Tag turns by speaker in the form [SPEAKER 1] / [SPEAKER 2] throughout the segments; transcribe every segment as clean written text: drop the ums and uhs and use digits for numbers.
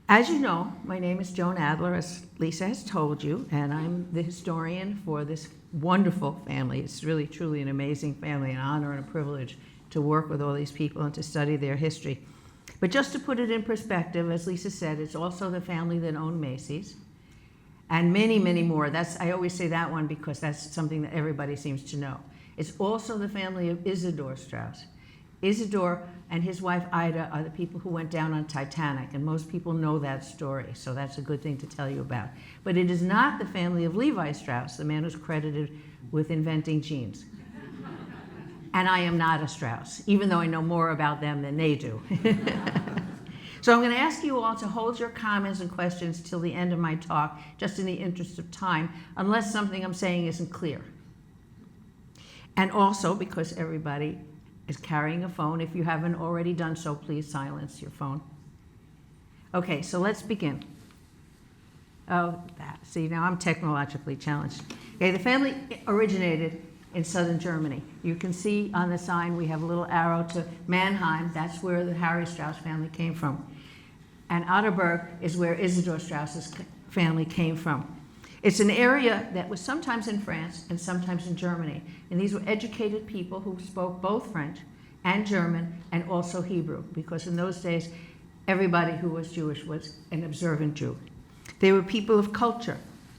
[SPEAKER 1] As you know, my name is Joan Adler, as Lisa has told you, and I'm the historian for this wonderful family. It's really, truly an amazing family, an honor and a privilege to work with all these people and to study their history. But just to put it in perspective, as Lisa said, it's also the family that owned Macy's, and many, many more. I always say that one because that's something that everybody seems to know. It's also the family of Isidor Straus. Isidor and his wife Ida are the people who went down on Titanic, and most people know that story, so that's a good thing to tell you about. But it is not the family of Levi Strauss, the man who's credited with inventing jeans. And I am not a Strauss, even though I know more about them than they do. So I'm going to ask you all to hold your comments and questions till the end of my talk, just in the interest of time, unless something I'm saying isn't clear. And also, because everybody is carrying a phone, if you haven't already done so, please silence your phone. Okay, so let's begin. Oh, see, now I'm technologically challenged. Okay, the family originated in southern Germany. You can see on the sign we have a little arrow to Mannheim. That's where the Harry Straus family came from. And Otterberg is where Isidor Straus's family came from. It's an area that was sometimes in France and sometimes in Germany. And these were educated people who spoke both French and German and also Hebrew, because in those days, everybody who was Jewish was an observant Jew. They were people of culture.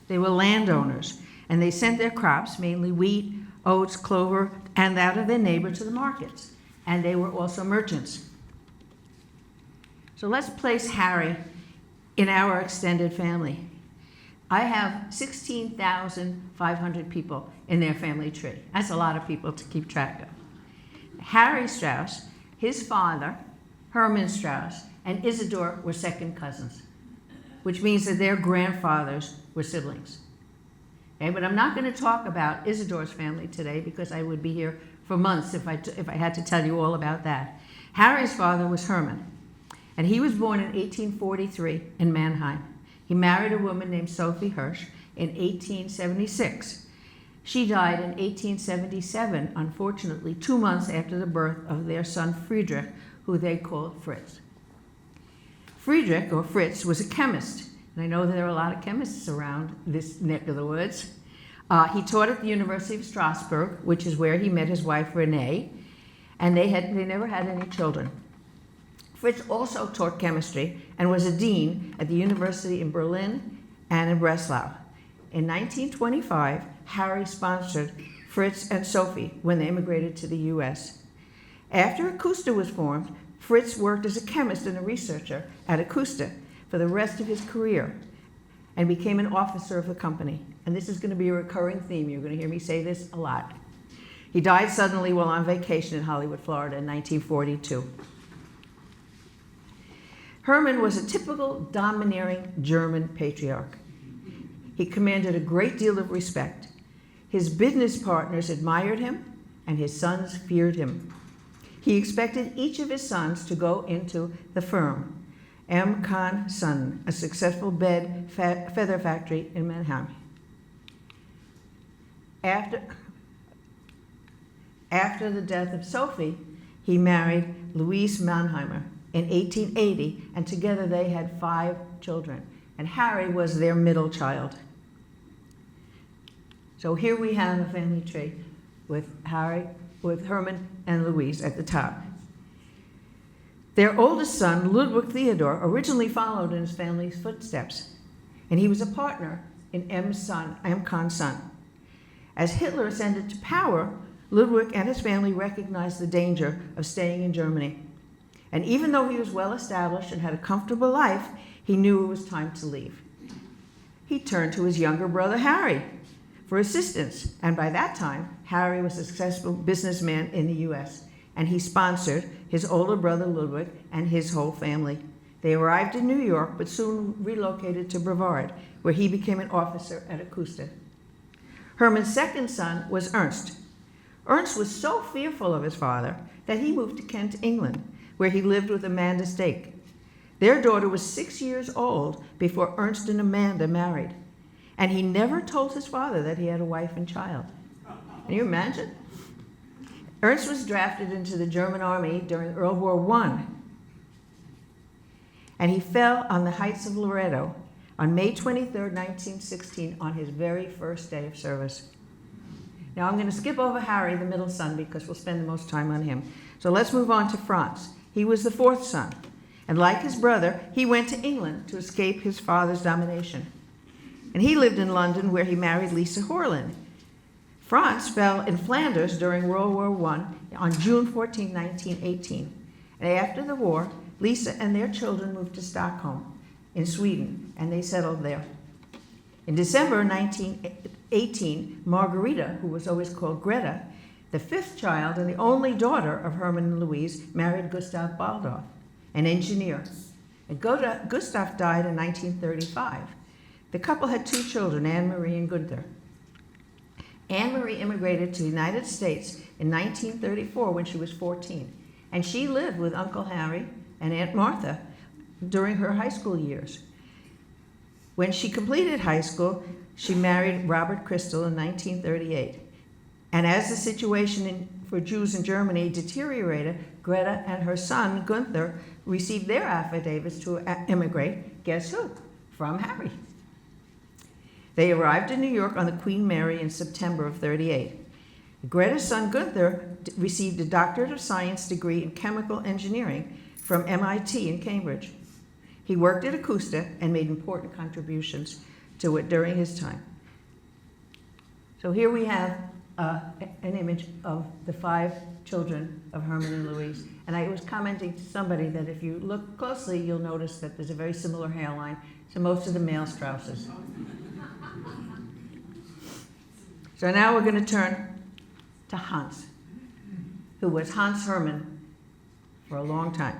[SPEAKER 1] They were landowners. And they sent their crops, mainly wheat, oats, clover, and that of their neighbor, to the markets. And they were also merchants. So let's place Harry in our extended family. I have 16,500 people in their family tree. That's a lot of people to keep track of. Harry Straus, his father, Hermann Straus, and Isidor were second cousins, which means that their grandfathers were siblings. Okay, but I'm not going to talk about Isidor's family today because I would be here for months if I had to tell you all about that. Harry's father was Hermann, and he was born in 1843 in Mannheim. He married a woman named Sophie Hirsch in 1876. She died in 1877, unfortunately, 2 months after the birth of their son Friedrich, who they called Fritz. Friedrich, or Fritz, was a chemist. And I know that there are a lot of chemists around this neck of the woods. He taught at the University of Strasbourg, which is where he met his wife Renee, and they never had any children. Fritz also taught chemistry and was a dean at the University in Berlin and in Breslau. In 1925, Harry sponsored Fritz and Sophie when they immigrated to the US. After Ecusta was formed, Fritz worked as a chemist and a researcher at Ecusta for the rest of his career and became an officer of the company. And this is going to be a recurring theme. You're going to hear me say this a lot. He died suddenly while on vacation in Hollywood, Florida in 1942. Hermann was a typical domineering German patriarch. He commanded a great deal of respect. His business partners admired him, and his sons feared him. He expected each of his sons to go into the firm, M. Kahn Son, a successful feather factory in Mannheim. After the death of Sophie, he married Louise Mannheimer in 1880, and together they had 5 children, and Harry was their middle child. So here we have a family tree with Hermann and Louise at the top. Their oldest son, Ludwig Theodor, originally followed in his family's footsteps, and he was a partner in M. Kahn Son. As Hitler ascended to power, Ludwig and his family recognized the danger of staying in Germany. And even though he was well established and had a comfortable life, he knew it was time to leave. He turned to his younger brother, Harry, for assistance. And by that time, Harry was a successful businessman in the US, and he sponsored his older brother, Ludwig, and his whole family. They arrived in New York, but soon relocated to Brevard, where he became an officer at Ecusta. Hermann's second son was Ernst. Ernst was so fearful of his father that he moved to Kent, England, where he lived with Amanda Stake. Their daughter was 6 years old before Ernst and Amanda married, and he never told his father that he had a wife and child. Can you imagine? Ernst was drafted into the German army during World War I. And he fell on the heights of Loretto on May 23rd, 1916, on his very first day of service. Now I'm going to skip over Harry, the middle son, because we'll spend the most time on him. So let's move on to Franz. He was the fourth son. And like his brother, he went to England to escape his father's domination. And he lived in London, where he married Lisa Horland. Franz fell in Flanders during World War I on June 14, 1918. And after the war, Lisa and their children moved to Stockholm in Sweden, and they settled there. In December 1918, Margarita, who was always called Greta, the fifth child and the only daughter of Herman and Louise, married Gustav Baldorf, an engineer. And Gustav died in 1935. The couple had two children, Anne-Marie and Gunther. Anne-Marie immigrated to the United States in 1934 when she was 14, and she lived with Uncle Harry and Aunt Martha during her high school years. When she completed high school, she married Robert Crystal in 1938. And as the situation for Jews in Germany deteriorated, Greta and her son, Gunther, received their affidavits to immigrate. Guess who? From Harry. They arrived in New York on the Queen Mary in September of '38. Greta's son, Gunther, received a Doctorate of Science degree in chemical engineering from MIT in Cambridge. He worked at Ecusta and made important contributions to it during his time. So here we have an image of the 5 children of Herman and Louise. And I was commenting to somebody that if you look closely, you'll notice that there's a very similar hairline to most of the male Strauses. So now we're going to turn to Hans, who was Hans Hermann for a long time.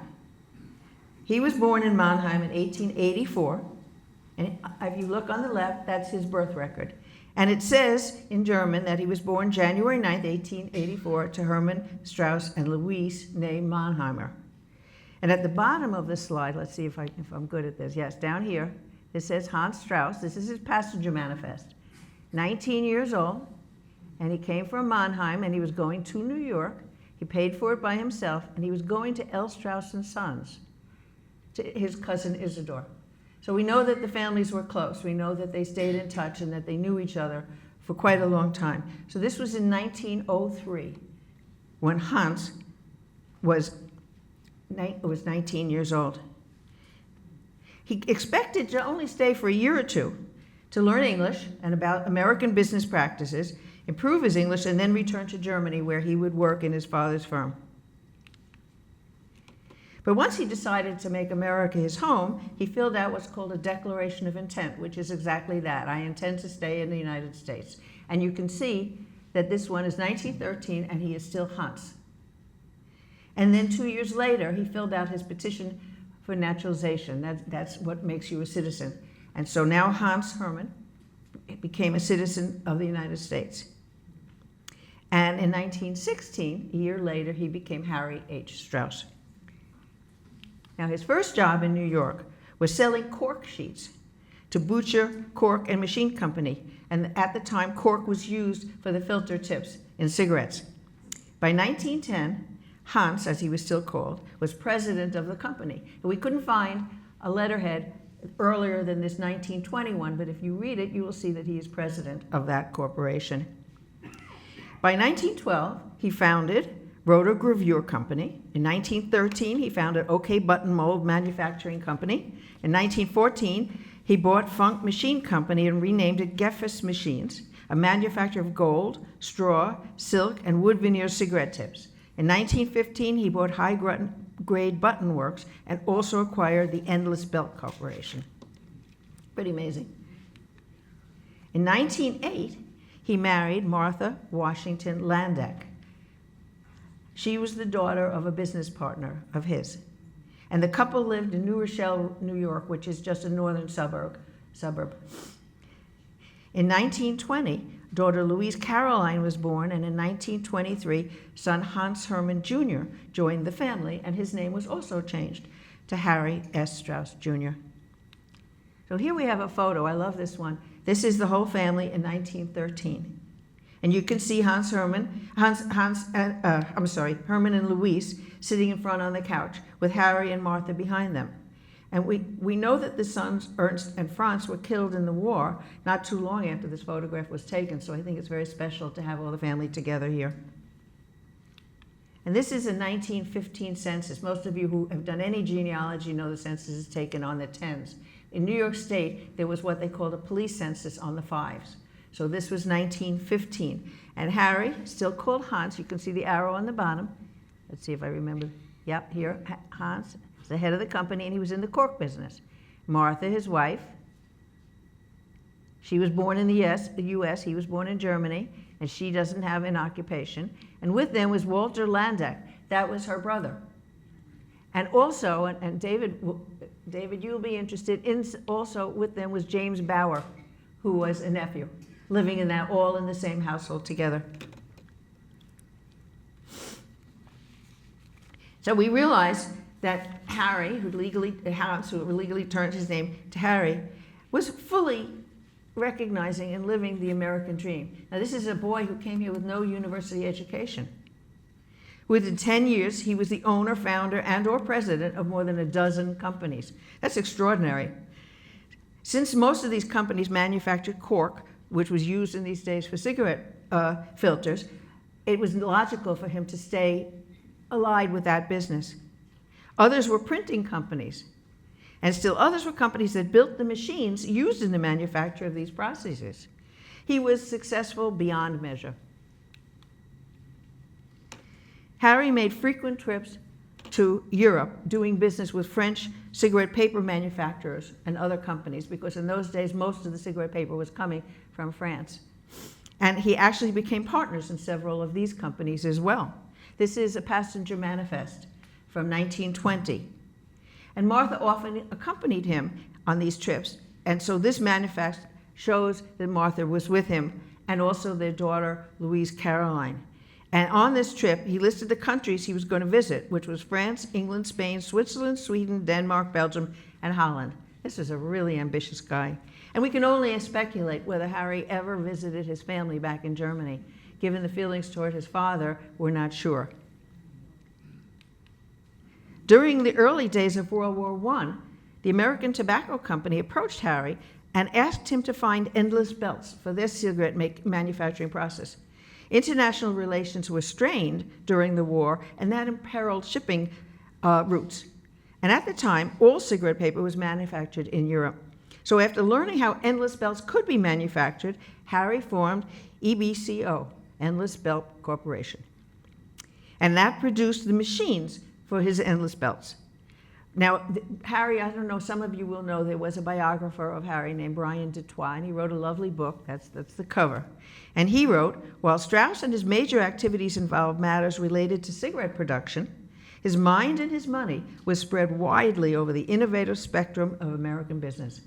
[SPEAKER 1] He was born in Mannheim in 1884, and if you look on the left, that's his birth record. And it says in German that he was born January 9th, 1884, to Hermann Straus and Louise née Mannheimer. And at the bottom of the slide, let's see if I'm good at this. Yes, down here, it says Hans Straus. This is his passenger manifest. 19 years old, and he came from Mannheim, and he was going to New York. He paid for it by himself, and he was going to L. Straus and Sons, to his cousin Isidore. So we know that the families were close. We know that they stayed in touch and that they knew each other for quite a long time. So this was in 1903, when Hans was 19 years old. He expected to only stay for a year or two to learn English and about American business practices, improve his English, and then return to Germany, where he would work in his father's firm. But once he decided to make America his home, he filled out what's called a Declaration of Intent, which is exactly that. I intend to stay in the United States. And you can see that this one is 1913, and he is still Hans. And then 2 years later, he filled out his petition for naturalization. That's what makes you a citizen. And so now Hans Hermann became a citizen of the United States. And in 1916, a year later, he became Harry H. Straus. Now, his first job in New York was selling cork sheets to Butcher Cork and Machine Company. And at the time, cork was used for the filter tips in cigarettes. By 1910, Hans, as he was still called, was president of the company. And we couldn't find a letterhead earlier than this 1921, but if you read it, you will see that he is president of that corporation. By 1912, he founded Rotogravure Company. In 1913, he founded OK Button Mold Manufacturing Company. In 1914, he bought Funk Machine Company and renamed it Geffes Machines, a manufacturer of gold, straw, silk, and wood veneer cigarette tips. In 1915, he bought high-grade Button Works and also acquired the Endless Belt Corporation. Pretty amazing. In 1908, he married Martha Washington Landeck. She was the daughter of a business partner of his. And the couple lived in New Rochelle, New York, which is just a northern suburb. In 1920, daughter Louise Caroline was born, and in 1923, son Hans Hermann Jr. joined the family, and his name was also changed to Harry S. Straus Jr. So here we have a photo. I love this one. This is the whole family in 1913. And you can see Herman and Louise sitting in front on the couch with Harry and Martha behind them. And we know that the sons, Ernst and Franz, were killed in the war not too long after this photograph was taken, so I think it's very special to have all the family together here. And this is a 1915 census. Most of you who have done any genealogy know the census is taken on the 10s. In New York State, there was what they called a police census on the 5s. So this was 1915. And Harry, still called Hans, you can see the arrow on the bottom. Let's see if I remember. Yep, here, Hans, is the head of the company, and he was in the cork business. Martha, his wife, she was born in the US, he was born in Germany, and she doesn't have an occupation. And with them was Walter Landak. That was her brother. And also, and David, you'll be interested in, also with them was James Bauer, who was a nephew, living in that, all in the same household together. So we realize that Harry, Hans, who legally turned his name to Harry, was fully recognizing and living the American dream. Now, this is a boy who came here with no university education. Within 10 years, he was the owner, founder, and/or president of more than a dozen companies. That's extraordinary. Since most of these companies manufactured cork, which was used in these days for cigarette filters, it was logical for him to stay allied with that business. Others were printing companies, and still others were companies that built the machines used in the manufacture of these processes. He was successful beyond measure. Harry made frequent trips to Europe, doing business with French cigarette paper manufacturers and other companies, because in those days most of the cigarette paper was coming from France. And he actually became partners in several of these companies as well. This is a passenger manifest from 1920. And Martha often accompanied him on these trips. And so this manifest shows that Martha was with him, and also their daughter, Louise Caroline. And on this trip, he listed the countries he was going to visit, which was France, England, Spain, Switzerland, Sweden, Denmark, Belgium, and Holland. This was a really ambitious guy. And we can only speculate whether Harry ever visited his family back in Germany. Given the feelings toward his father, we're not sure. During the early days of World War I, the American Tobacco Company approached Harry and asked him to find endless belts for their cigarette manufacturing process. International relations were strained during the war, and that imperiled shipping routes. And at the time, all cigarette paper was manufactured in Europe. So after learning how endless belts could be manufactured, Harry formed EBCO, Endless Belt Corporation. And that produced the machines for his endless belts. Now, Harry, I don't know, some of you will know there was a biographer of Harry named Brian Dutoit, and he wrote a lovely book. That's the cover. And he wrote, while Straus and his major activities involved matters related to cigarette production, his mind and his money was spread widely over the innovative spectrum of American business.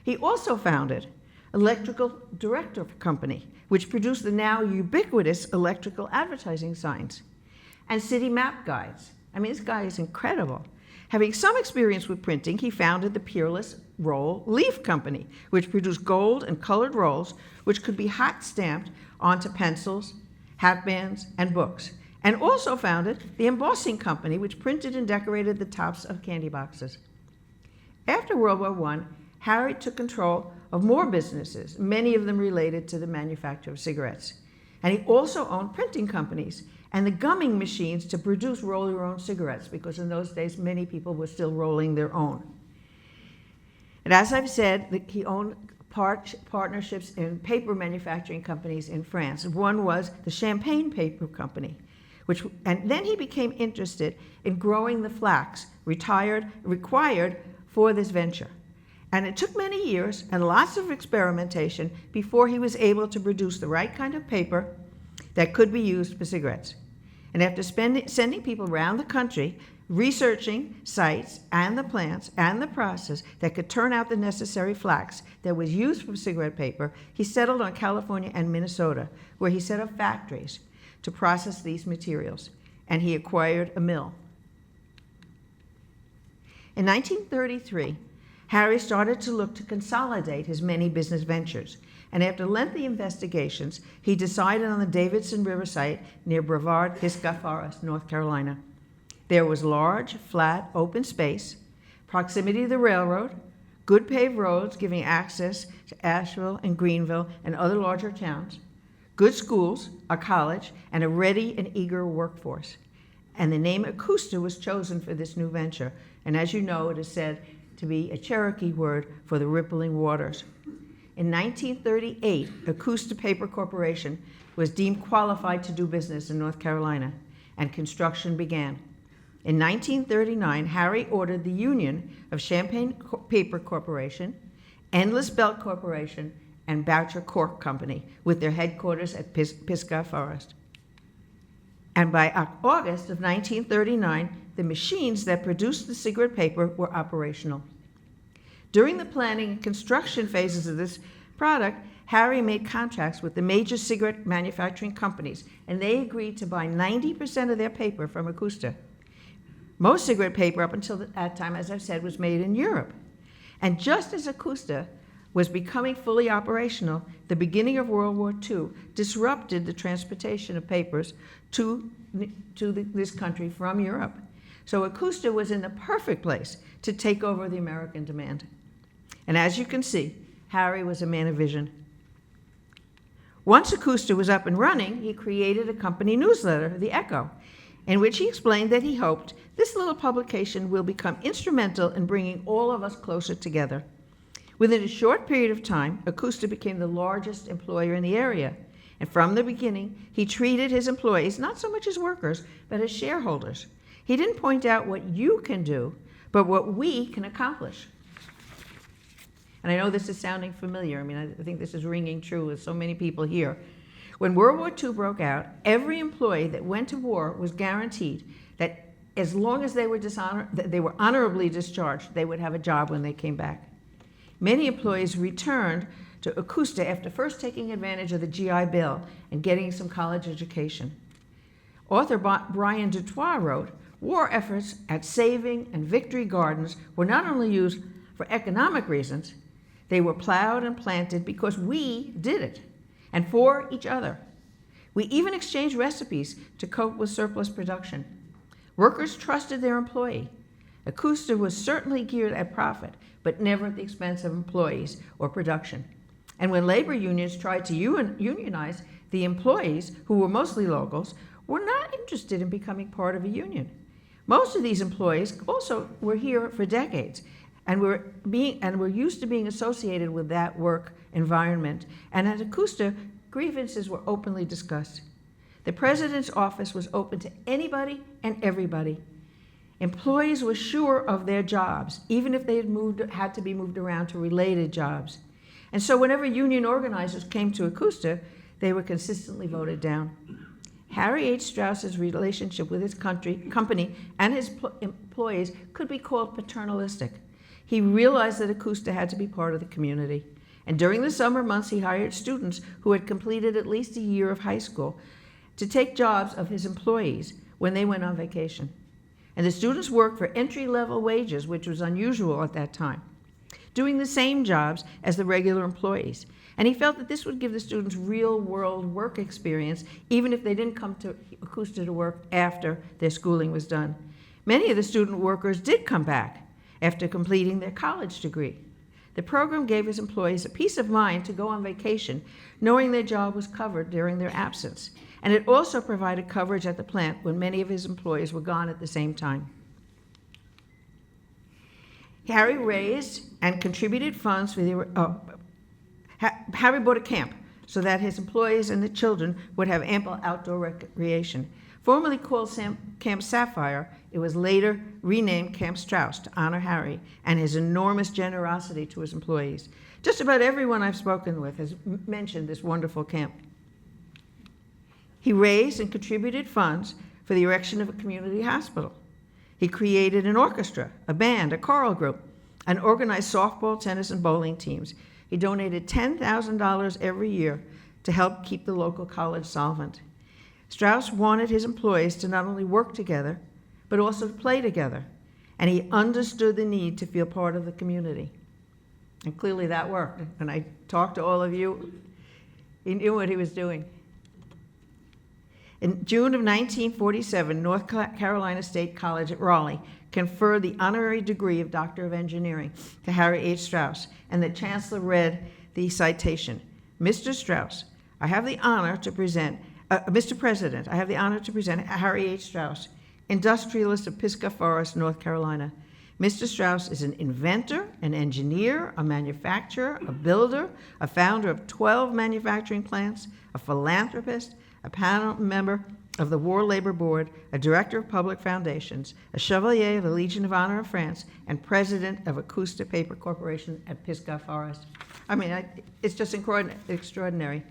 [SPEAKER 1] He also founded Electrical Director Company, which produced the now ubiquitous electrical advertising signs, and city map guides. I mean, this guy is incredible. Having some experience with printing, he founded the Peerless Roll Leaf Company, which produced gold and colored rolls, which could be hot stamped onto pencils, hatbands, and books, and also founded the Embossing Company, which printed and decorated the tops of candy boxes. After World War I, Harry took control of more businesses, many of them related to the manufacture of cigarettes. And he also owned printing companies and the gumming machines to produce roll-your-own cigarettes, because in those days many people were still rolling their own. And as I've said, he owned partnerships in paper manufacturing companies in France. One was the Champagne Paper Company, and then he became interested in growing the flax required for this venture. And it took many years and lots of experimentation before he was able to produce the right kind of paper that could be used for cigarettes. And after sending people around the country, researching sites and the plants and the process that could turn out the necessary flax that was used for cigarette paper, he settled on California and Minnesota, where he set up factories to process these materials, and he acquired a mill. In 1933, Harry started to look to consolidate his many business ventures, and after lengthy investigations, he decided on the Davidson River site near Brevard, Pisgah Forest, North Carolina. There was large, flat, open space, proximity to the railroad, good paved roads giving access to Asheville and Greenville and other larger towns, good schools, a college, and a ready and eager workforce. And the name Ecusta was chosen for this new venture. And as you know, it is said to be a Cherokee word for the rippling waters. In 1938, Ecusta Paper Corporation was deemed qualified to do business in North Carolina, and construction began. In 1939, Harry ordered the Union of Champaign Paper Corporation, Endless Belt Corporation, and Boucher Cork Company, with their headquarters at Pisgah Forest. And by August of 1939, the machines that produced the cigarette paper were operational. During the planning and construction phases of this product, Harry made contracts with the major cigarette manufacturing companies, and they agreed to buy 90% of their paper from Ecusta. Most cigarette paper up until that time, as I've said, was made in Europe. And just as Ecusta was becoming fully operational, the beginning of World War II disrupted the transportation of papers to this country from Europe. So Ecusta was in the perfect place to take over the American demand. And as you can see, Harry was a man of vision. Once Ecusta was up and running, he created a company newsletter, The Echo, in which he explained that he hoped this little publication will become instrumental in bringing all of us closer together. Within a short period of time, Ecusta became the largest employer in the area. And from the beginning, he treated his employees not so much as workers, but as shareholders. He didn't point out what you can do, but what we can accomplish. And I know this is sounding familiar. I mean, I think this is ringing true with so many people here. When World War II broke out, every employee that went to war was guaranteed that as long as they were honorably discharged, they would have a job when they came back. Many employees returned to Ecusta after first taking advantage of the GI Bill and getting some college education. Author Brian Dutoit wrote, "War efforts at Saving and Victory Gardens were not only used for economic reasons, they were plowed and planted because we did it, and for each other. We even exchanged recipes to cope with surplus production. Workers trusted their employee. Ecusta was certainly geared at profit, but never at the expense of employees or production. And when labor unions tried to unionize, the employees, who were mostly locals, were not interested in becoming part of a union. Most of these employees also were here for decades and were used to being associated with that work environment. And at Ecusta, grievances were openly discussed. The president's office was open to anybody and everybody. Employees were sure of their jobs, even if they had to be moved around to related jobs. And so whenever union organizers came to Ecusta, they were consistently voted down. Harry H. Straus's relationship with his company and his employees could be called paternalistic. He realized that Ecusta had to be part of the community. And during the summer months, he hired students who had completed at least a year of high school to take jobs of his employees when they went on vacation. And the students worked for entry-level wages, which was unusual at that time, doing the same jobs as the regular employees. And he felt that this would give the students real-world work experience, even if they didn't come to Ecusta to work after their schooling was done. Many of the student workers did come back after completing their college degree. The program gave his employees a peace of mind to go on vacation, knowing their job was covered during their absence. And it also provided coverage at the plant when many of his employees were gone at the same time. Harry raised and contributed funds for Harry bought a camp so that his employees and the children would have ample outdoor recreation. Formerly called Camp Sapphire, it was later renamed Camp Straus to honor Harry and his enormous generosity to his employees. Just about everyone I've spoken with has mentioned this wonderful camp. He raised and contributed funds for the erection of a community hospital. He created an orchestra, a band, a choral group, and organized softball, tennis, and bowling teams. He donated $10,000 every year to help keep the local college solvent. Straus wanted his employees to not only work together, but also to play together. And he understood the need to feel part of the community. And clearly that worked. When I talked to all of you, he knew what he was doing. In June of 1947, North Carolina State College at Raleigh conferred the honorary degree of Doctor of Engineering to Harry H. Straus, and the Chancellor read the citation. Mr. Straus, I have the honor to present, Mr. President, I have the honor to present Harry H. Straus, industrialist of Pisgah Forest, North Carolina. Mr. Straus is an inventor, an engineer, a manufacturer, a builder, a founder of 12 manufacturing plants, a philanthropist, a panel member of the War Labor Board, a director of public foundations, a Chevalier of the Legion of Honor of France, and president of Ecusta Paper Corporation at Pisgah Forest. I mean, it's just extraordinary.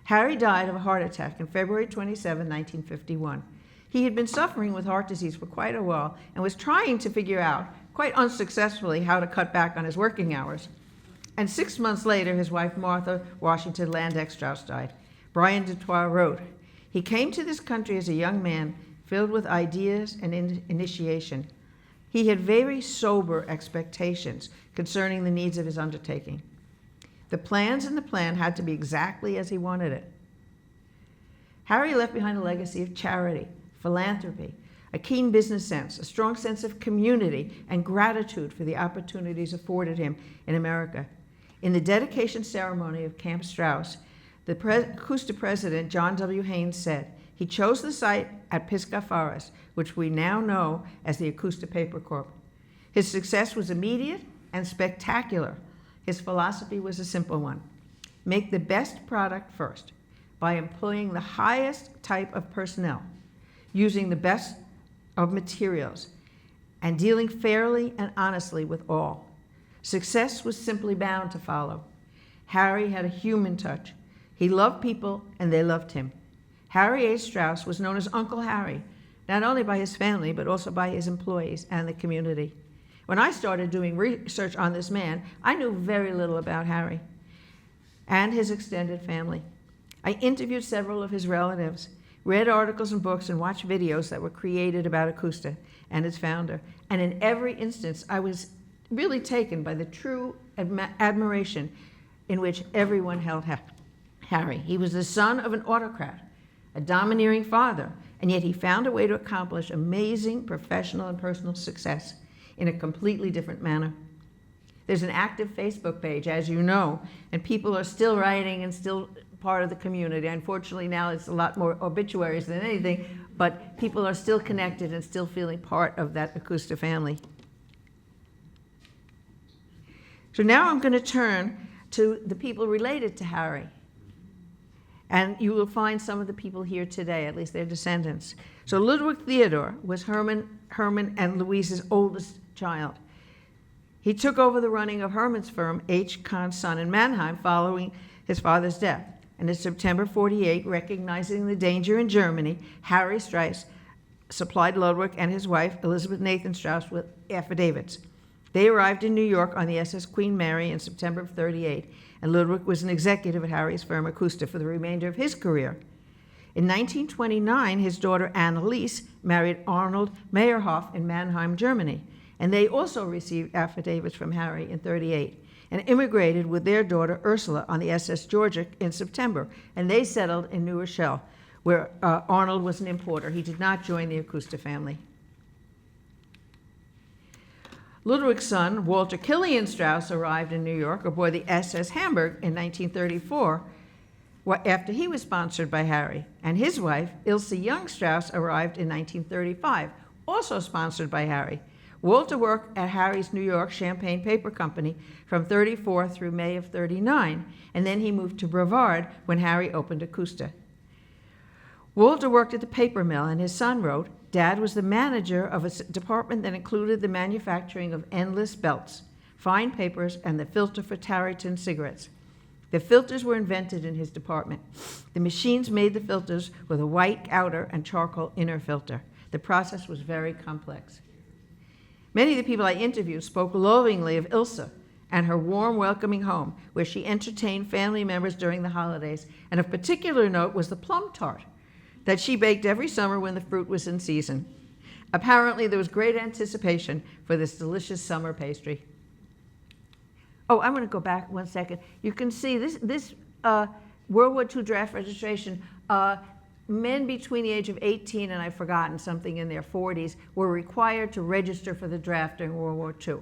[SPEAKER 1] Harry died of a heart attack on February 27, 1951. He had been suffering with heart disease for quite a while and was trying to figure out, quite unsuccessfully, how to cut back on his working hours. And 6 months later, his wife, Martha Washington Landeck Straus, died. Brian Dutoit wrote, he came to this country as a young man filled with ideas and initiation. He had very sober expectations concerning the needs of his undertaking. The plans in the plan had to be exactly as he wanted it. Harry left behind a legacy of charity, philanthropy, a keen business sense, a strong sense of community, and gratitude for the opportunities afforded him in America. In the dedication ceremony of Camp Straus, the Ecusta president, John W. Haynes, said, he chose the site at Pisgah Forest, which we now know as the Ecusta Paper Corp. His success was immediate and spectacular. His philosophy was a simple one. Make the best product first by employing the highest type of personnel, using the best of materials, and dealing fairly and honestly with all. Success was simply bound to follow. Harry had a human touch. He loved people, and they loved him. Harry H. Straus was known as Uncle Harry, not only by his family, but also by his employees and the community. When I started doing research on this man, I knew very little about Harry and his extended family. I interviewed several of his relatives, read articles and books, and watched videos that were created about Ecusta and its founder. And in every instance, I was really taken by the true admiration in which everyone held Harry. He was the son of an autocrat, a domineering father, and yet he found a way to accomplish amazing professional and personal success in a completely different manner. There's an active Facebook page, as you know, and people are still writing and still part of the community. Unfortunately, now it's a lot more obituaries than anything, but people are still connected and still feeling part of that Ecusta family. So now I'm going to turn to the people related to Harry. And you will find some of the people here today, at least their descendants. So Ludwig Theodor was Herman and Louise's oldest child. He took over the running of Herman's firm, H. Kahn Son in Mannheim, following his father's death. And in September 48, recognizing the danger in Germany, Harry Straus supplied Ludwig and his wife, Elizabeth Nathan Straus, with affidavits. They arrived in New York on the SS Queen Mary in September of 38, and Ludwig was an executive at Harry's firm, Ecusta, for the remainder of his career. In 1929, his daughter Anneliese married Arnold Meyerhoff in Mannheim, Germany, and they also received affidavits from Harry in 38, and immigrated with their daughter Ursula on the SS Georgia in September, and they settled in New Rochelle, where Arnold was an importer. He did not join the Ecusta family. Ludwig's son, Walter Killian Straus, arrived in New York aboard the SS Hamburg in 1934, after he was sponsored by Harry, and his wife, Ilse Young Straus, arrived in 1935, also sponsored by Harry. Walter worked at Harry's New York Champagne Paper Company from 34 through May of 39, and then he moved to Brevard when Harry opened Ecusta. Walter worked at the paper mill, and his son wrote, Dad was the manager of a department that included the manufacturing of endless belts, fine papers, and the filter for Tareyton cigarettes. The filters were invented in his department. The machines made the filters with a white outer and charcoal inner filter. The process was very complex. Many of the people I interviewed spoke lovingly of Ilse and her warm, welcoming home, where she entertained family members during the holidays, and of particular note was the plum tart that she baked every summer when the fruit was in season. Apparently, there was great anticipation for this delicious summer pastry. Oh, I'm going to go back 1 second. You can see this World War II draft registration men between the age of 18 and I've forgotten something in their 40s were required to register for the draft during World War II,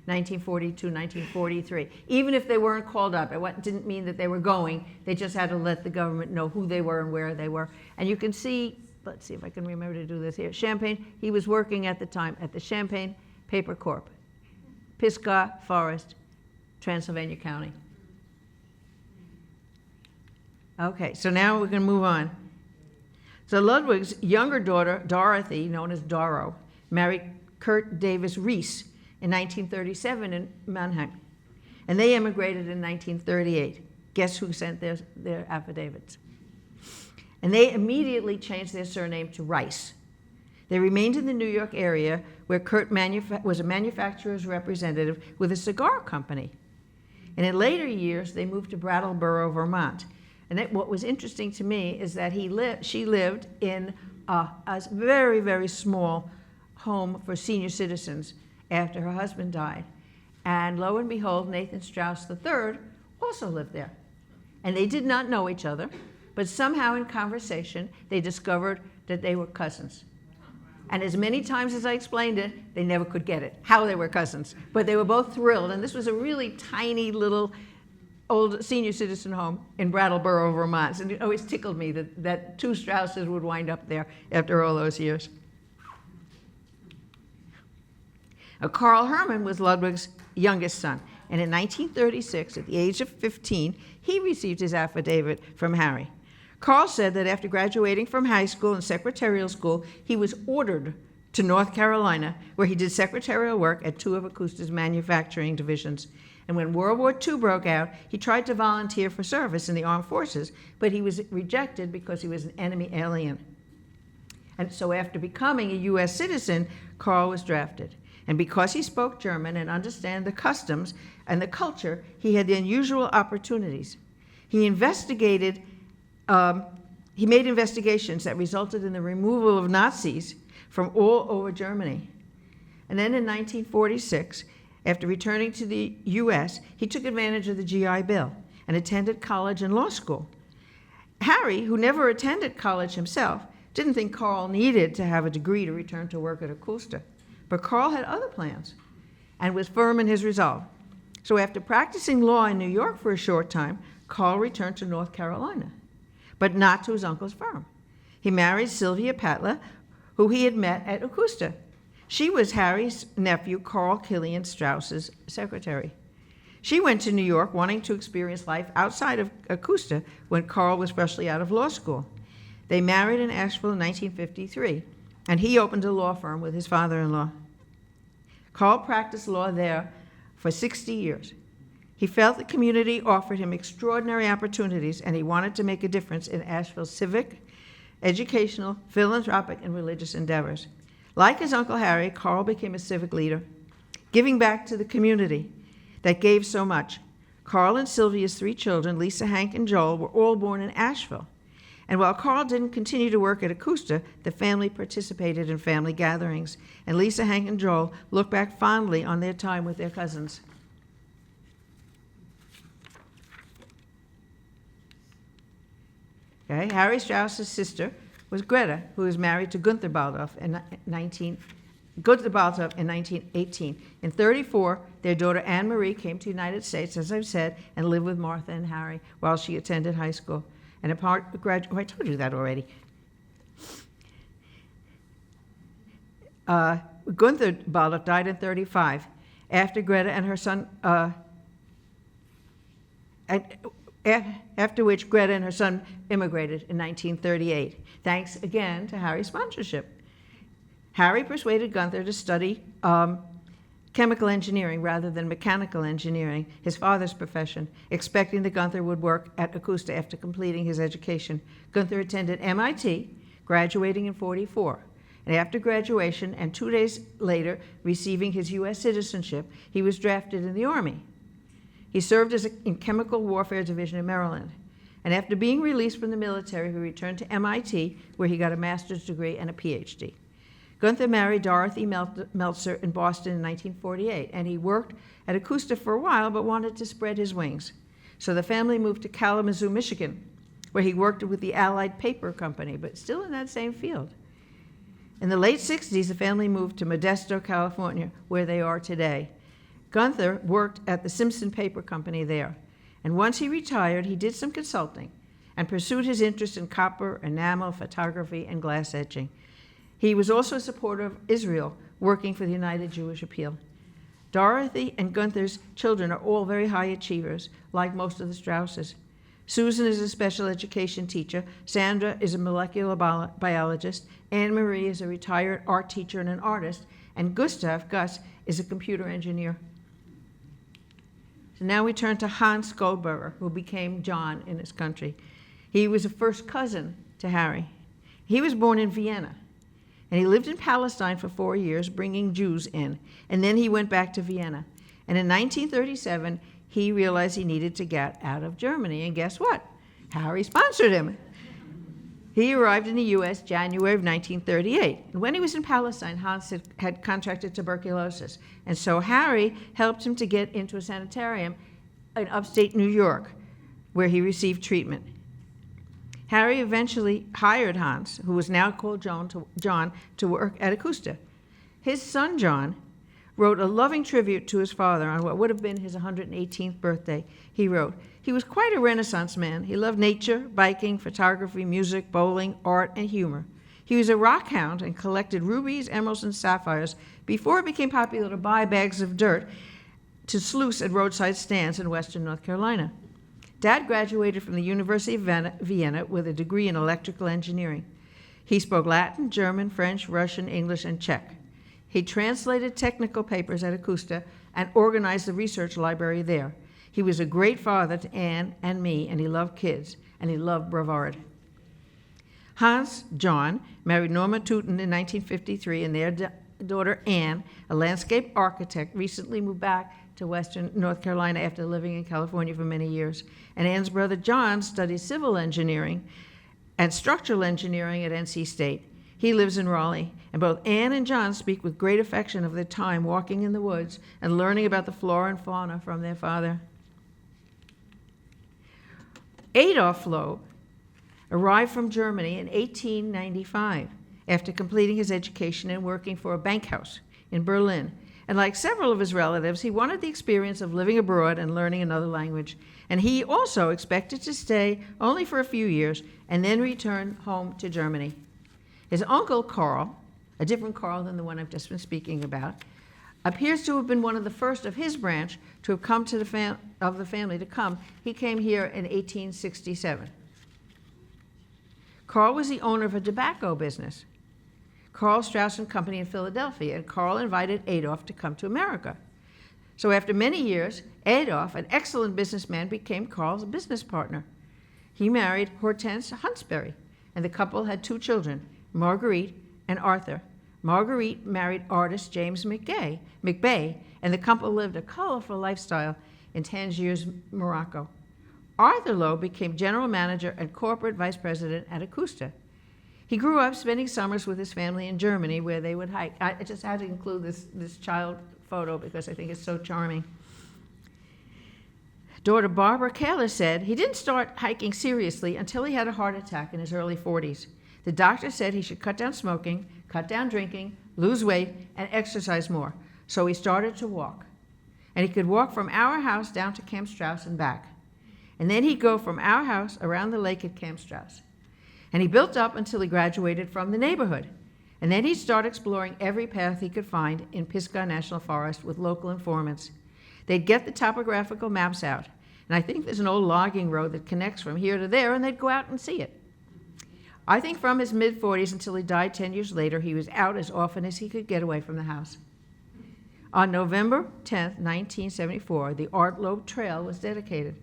[SPEAKER 1] 1942, 1943. Even if they weren't called up, it didn't mean that they were going. They just had to let the government know who they were and where they were. And you can see, let's see if I can remember to do this here. Champaign, he was working at the time at the Champaign Paper Corp, Pisgah Forest, Transylvania County. Okay, so now we're going to move on. So Ludwig's younger daughter, Dorothy, known as Doro, married Kurt Davis Reese in 1937 in Mannheim. And they immigrated in 1938. Guess who sent their affidavits? And they immediately changed their surname to Rice. They remained in the New York area where Kurt was a manufacturer's representative with a cigar company. And in later years, they moved to Brattleboro, Vermont. And what was interesting to me is that she lived in a very, very small home for senior citizens after her husband died. And lo and behold, Nathan Straus III also lived there. And they did not know each other, but somehow in conversation, they discovered that they were cousins. And as many times as I explained it, they never could get it, how they were cousins. But they were both thrilled, and this was a really tiny little old senior citizen home in Brattleboro, Vermont. And it always tickled me that two Strauses would wind up there after all those years. Carl Hermann was Ludwig's youngest son. And in 1936, at the age of 15, he received his affidavit from Harry. Carl said that after graduating from high school and secretarial school, he was ordered to North Carolina, where he did secretarial work at two of Ecusta's manufacturing divisions. And when World War II broke out, he tried to volunteer for service in the armed forces, but he was rejected because he was an enemy alien. And so after becoming a U.S. citizen, Carl was drafted. And because he spoke German and understood the customs and the culture, he had the unusual opportunities. He made investigations that resulted in the removal of Nazis from all over Germany. And then in 1946, after returning to the U.S., he took advantage of the GI Bill and attended college and law school. Harry, who never attended college himself, didn't think Carl needed to have a degree to return to work at Ecusta. But Carl had other plans and was firm in his resolve. So after practicing law in New York for a short time, Carl returned to North Carolina, but not to his uncle's firm. He married Sylvia Patla, who he had met at Ecusta. She was Harry's nephew, Carl Killian Straus's secretary. She went to New York wanting to experience life outside of Ecusta when Carl was freshly out of law school. They married in Asheville in 1953, and he opened a law firm with his father-in-law. Carl practiced law there for 60 years. He felt the community offered him extraordinary opportunities, and he wanted to make a difference in Asheville's civic, educational, philanthropic, and religious endeavors. Like his Uncle Harry, Carl became a civic leader, giving back to the community that gave so much. Carl and Sylvia's three children, Lisa, Hank, and Joel, were all born in Asheville. And while Carl didn't continue to work at Ecusta, the family participated in family gatherings, and Lisa, Hank, and Joel look back fondly on their time with their cousins. Okay, Harry Straus's sister was Greta, who was married to Gunther Baldauf in 1918. In 1934, their daughter Anne-Marie came to the United States, as I've said, and lived with Martha and Harry while she attended high school. And I told you that already. Gunther Baldauf died in 1935, after Greta and her son, after which Greta and her son immigrated in 1938, thanks again to Harry's sponsorship. Harry persuaded Gunther to study chemical engineering rather than mechanical engineering, his father's profession, expecting that Gunther would work at Ecusta after completing his education. Gunther attended MIT, graduating in 1944. And after graduation, and 2 days later receiving his U.S. citizenship, he was drafted in the Army. He served in Chemical Warfare Division in Maryland. And after being released from the military, he returned to MIT, where he got a master's degree and a PhD. Gunther married Dorothy Meltzer in Boston in 1948, and he worked at Ecusta for a while, but wanted to spread his wings. So the family moved to Kalamazoo, Michigan, where he worked with the Allied Paper Company, but still in that same field. In the late 60s, the family moved to Modesto, California, where they are today. Gunther worked at the Simpson Paper Company there, and once he retired, he did some consulting and pursued his interest in copper, enamel, photography, and glass etching. He was also a supporter of Israel, working for the United Jewish Appeal. Dorothy and Gunther's children are all very high achievers, like most of the Strauses. Susan is a special education teacher. Sandra is a molecular biologist. Anne Marie is a retired art teacher and an artist. And Gus, is a computer engineer. So now we turn to Hans Goldberger, who became John in his country. He was a first cousin to Harry. He was born in Vienna, and he lived in Palestine for 4 years, bringing Jews in. And then he went back to Vienna. And in 1937, he realized he needed to get out of Germany. And guess what? Harry sponsored him. He arrived in the U.S. January of 1938. And when he was in Palestine, Hans had contracted tuberculosis. And so Harry helped him to get into a sanitarium in upstate New York, where he received treatment. Harry eventually hired Hans, who was now called John, to work at Ecusta. His son, John, wrote a loving tribute to his father on what would have been his 118th birthday. He wrote, "He was quite a Renaissance man. He loved nature, biking, photography, music, bowling, art, and humor. He was a rock hound and collected rubies, emeralds, and sapphires before it became popular to buy bags of dirt to sluice at roadside stands in western North Carolina. Dad graduated from the University of Vienna with a degree in electrical engineering. He spoke Latin, German, French, Russian, English, and Czech. He translated technical papers at Ecusta and organized the research library there. He was a great father to Anne and me, and he loved kids, and he loved Brevard." Hans, John, married Norma Tooten in 1953, and their daughter Anne, a landscape architect, recently moved back to western North Carolina after living in California for many years. And Anne's brother John studies civil engineering and structural engineering at NC State. He lives in Raleigh, and both Anne and John speak with great affection of their time walking in the woods and learning about the flora and fauna from their father. Adolf Loeb arrived from Germany in 1895 after completing his education and working for a bank house in Berlin. And like several of his relatives, he wanted the experience of living abroad and learning another language. And he also expected to stay only for a few years and then return home to Germany. His uncle Carl, a different Carl than the one I've just been speaking about, appears to have been one of the first of his branch to have come to the family to come. He came here in 1867. Carl was the owner of a tobacco business, Carl Straus and Company in Philadelphia, and Carl invited Adolf to come to America. So after many years, Adolf, an excellent businessman, became Carl's business partner. He married Hortense Huntsberry, and the couple had 2 children, Marguerite and Arthur. Marguerite married artist James McBay, and the couple lived a colorful lifestyle in Tangiers, Morocco. Arthur Loeb became general manager and corporate vice president at Ecusta. He grew up spending summers with his family in Germany where they would hike. I just had to include this child photo because I think it's so charming. Daughter Barbara Kaler said he didn't start hiking seriously until he had a heart attack in his early 40s. The doctor said he should cut down smoking, cut down drinking, lose weight, and exercise more. So he started to walk. And he could walk from our house down to Camp Straus and back. And then he'd go from our house around the lake at Camp Straus. And he built up until he graduated from the neighborhood. And then he'd start exploring every path he could find in Pisgah National Forest with local informants. They'd get the topographical maps out. And I think there's an old logging road that connects from here to there, and they'd go out and see it. I think from his mid-40s until he died 10 years later, he was out as often as he could get away from the house. On November 10, 1974, the Art Loeb Trail was dedicated.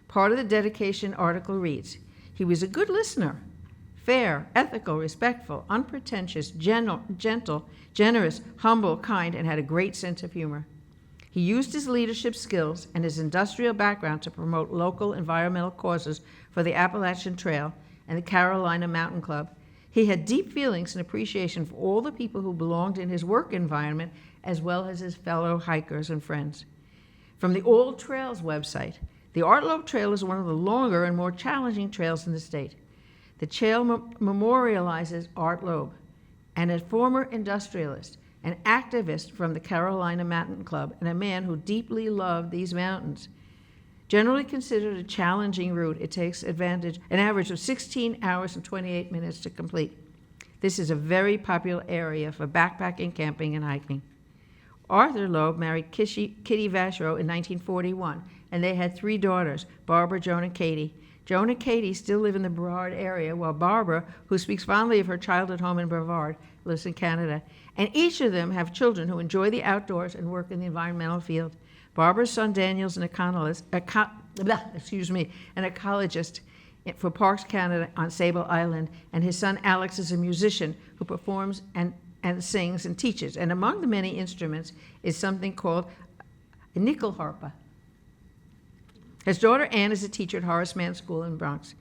[SPEAKER 1] Part of the dedication article reads, "He was a good listener, fair, ethical, respectful, unpretentious, gentle, generous, humble, kind, and had a great sense of humor. He used his leadership skills and his industrial background to promote local environmental causes for the Appalachian Trail and the Carolina Mountain Club. He had deep feelings and appreciation for all the people who belonged in his work environment, as well as his fellow hikers and friends." From the All Trails website, The Art Loeb Trail is one of the longer and more challenging trails in the state. The trail memorializes Art Loeb, and a former industrialist, an activist from the Carolina Mountain Club, and a man who deeply loved these mountains. Generally considered a challenging route, it takes an average of 16 hours and 28 minutes to complete. This is a very popular area for backpacking, camping, and hiking. Arthur Loeb married Kitty Vachereau in 1941, and they had 3 daughters, Barbara, Joan, and Katie. Joan and Katie still live in the Brevard area, while Barbara, who speaks fondly of her childhood home in Brevard, lives in Canada. And each of them have children who enjoy the outdoors and work in the environmental field. Barbara's son Daniel's an ecologist for Parks Canada on Sable Island, and his son Alex is a musician who performs and sings and teaches. And among the many instruments is something called a nickel harpa. His daughter Anne is a teacher at Horace Mann School in Bronx.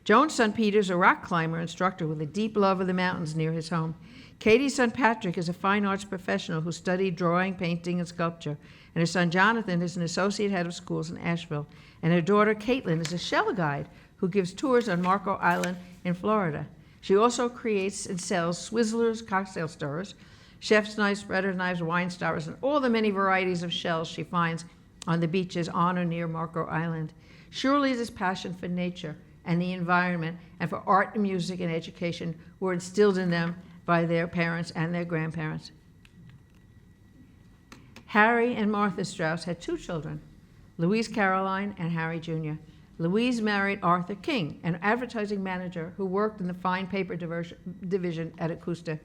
[SPEAKER 1] Joan's son Peter is a rock climber instructor with a deep love of the mountains near his home. Katie's son Patrick is a fine arts professional who studied drawing, painting, and sculpture. And her son Jonathan is an associate head of schools in Asheville. And her daughter Caitlin is a shell guide who gives tours on Marco Island in Florida. She also creates and sells Swizzlers cocktail stirrers, chef's knives, spreader knives, wine stirrers, and all the many varieties of shells she finds on the beaches on or near Marco Island. Surely this passion for nature and the environment and for art and music and education were instilled in them by their parents and their grandparents. Harry and Martha Straus had 2 children, Louise Caroline and Harry Jr. Louise married Arthur King, an advertising manager who worked in the fine paper division at Ecusta,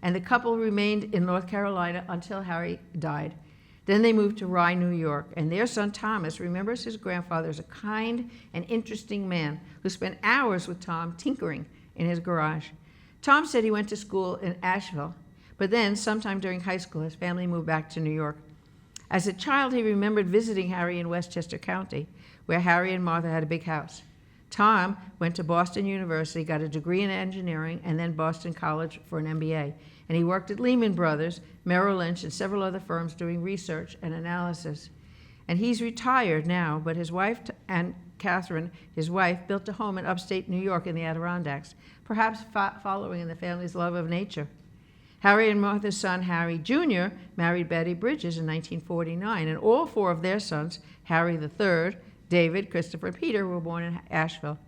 [SPEAKER 1] and the couple remained in North Carolina until Harry died. Then they moved to Rye, New York, and their son Thomas remembers his grandfather as a kind and interesting man who spent hours with Tom tinkering in his garage. Tom said he went to school in Asheville, but then, sometime during high school, his family moved back to New York. As a child, he remembered visiting Harry in Westchester County, where Harry and Martha had a big house. Tom went to Boston University, got a degree in engineering, and then Boston College for an MBA. And he worked at Lehman Brothers, Merrill Lynch, and several other firms doing research and analysis. And he's retired now, but his wife and Catherine, his wife, built a home in upstate New York in the Adirondacks, perhaps following in the family's love of nature. Harry and Martha's son, Harry Jr., married Betty Bridges in 1949, and all 4 of their sons, Harry III, David, Christopher, and Peter, were born in Asheville.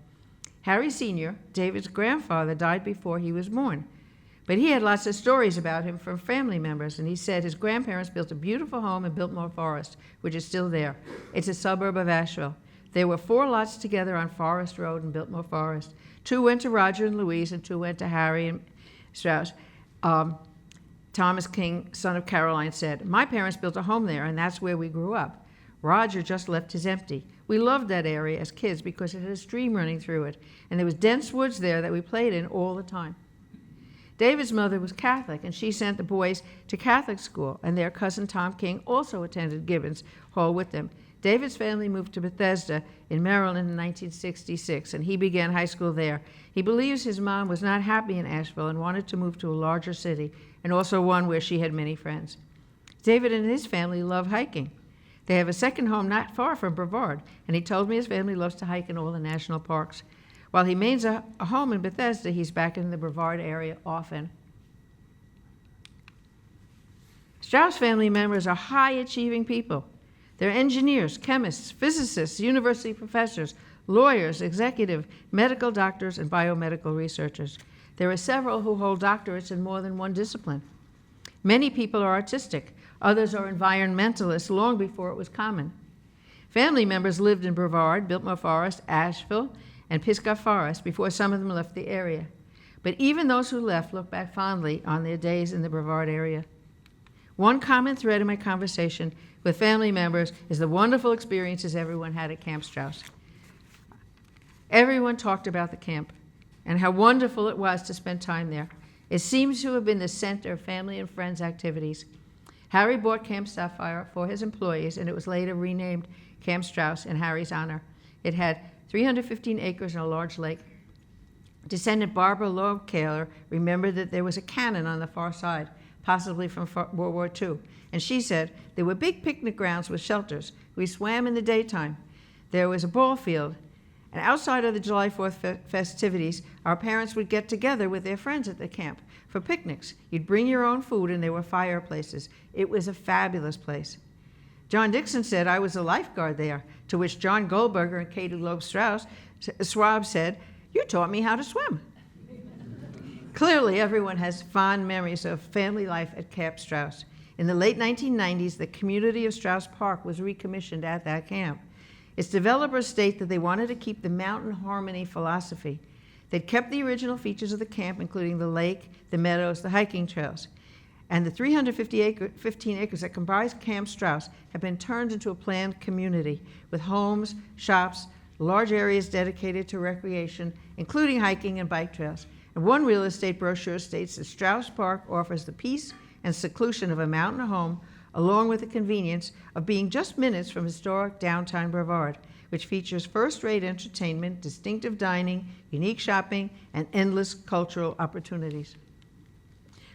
[SPEAKER 1] Harry Sr., David's grandfather, died before he was born. But he had lots of stories about him from family members, and he said his grandparents built a beautiful home in Biltmore Forest, which is still there. It's a suburb of Asheville. There were 4 lots together on Forest Road in Biltmore Forest. 2 went to Roger and Louise, and 2 went to Harry and Straus. Thomas King, son of Caroline, said, "My parents built a home there, and that's where we grew up. Roger just left his empty. We loved that area as kids because it had a stream running through it, and there was dense woods there that we played in all the time." David's mother was Catholic, and she sent the boys to Catholic school, and their cousin Tom King also attended Gibbons Hall with them. David's family moved to Bethesda in Maryland in 1966, and he began high school there. He believes his mom was not happy in Asheville and wanted to move to a larger city, and also one where she had many friends. David and his family love hiking. They have a second home not far from Brevard, and he told me his family loves to hike in all the national parks. While he maintains a home in Bethesda, he's back in the Brevard area often. Straus family members are high-achieving people. They're engineers, chemists, physicists, university professors, lawyers, executive, medical doctors, and biomedical researchers. There are several who hold doctorates in more than one discipline. Many people are artistic. Others are environmentalists long before it was common. Family members lived in Brevard, Biltmore Forest, Asheville, and Pisgah Forest before some of them left the area. But even those who left look back fondly on their days in the Brevard area. One common thread in my conversation with family members is the wonderful experiences everyone had at Camp Straus. Everyone talked about the camp and how wonderful it was to spend time there. It seems to have been the center of family and friends activities. Harry bought Camp Sapphire for his employees, and it was later renamed Camp Straus in Harry's honor. It had 315 acres and a large lake. Descendant Barbara Loeb-Kaler remembered that there was a cannon on the far side, possibly from World War II. And she said, "There were big picnic grounds with shelters. We swam in the daytime. there was a ball field. And outside of the July 4th festivities, our parents would get together with their friends at the camp for picnics. You'd bring your own food, and there were fireplaces. It was a fabulous place. John Dixon said I was a lifeguard there, to which John Goldberger and Katie Loeb Schwab said, "You taught me how to swim." Clearly, everyone has fond memories of family life at Camp Straus. In the late 1990s, the community of Straus Park was recommissioned at that camp. Its developers state that they wanted to keep the mountain harmony philosophy. They'd kept the original features of the camp, including the lake, the meadows, the hiking trails. And the 315 acres that comprise Camp Straus have been turned into a planned community with homes, shops, large areas dedicated to recreation, including hiking and bike trails. And one real estate brochure states that Straus Park offers the peace and seclusion of a mountain home, along with the convenience of being just minutes from historic downtown Brevard, which features first-rate entertainment, distinctive dining, unique shopping, and endless cultural opportunities.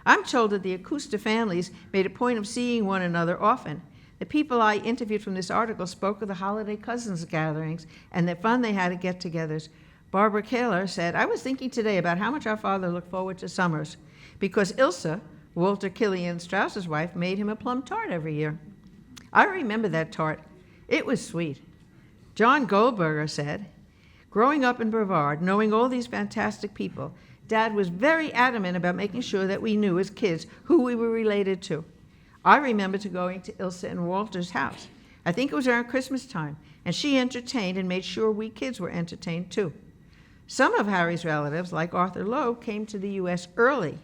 [SPEAKER 1] I'm told that the Ecusta families made a point of seeing one another often. The people I interviewed from this article spoke of the holiday cousins gatherings and the fun they had at get-togethers. Barbara Kaler said, "I was thinking today about how much our father looked forward to summers, because Ilsa, Walter Killian Straus's wife, made him a plum tart every year. I remember that tart. It was sweet." John Goldberger said, "Growing up in Brevard, knowing all these fantastic people, Dad was very adamant about making sure that we knew as kids who we were related to. I remember going to Ilsa and Walter's house. I think it was around Christmas time, and she entertained and made sure we kids were entertained too. Some of Harry's relatives, like Arthur Loeb, came to the U.S. early,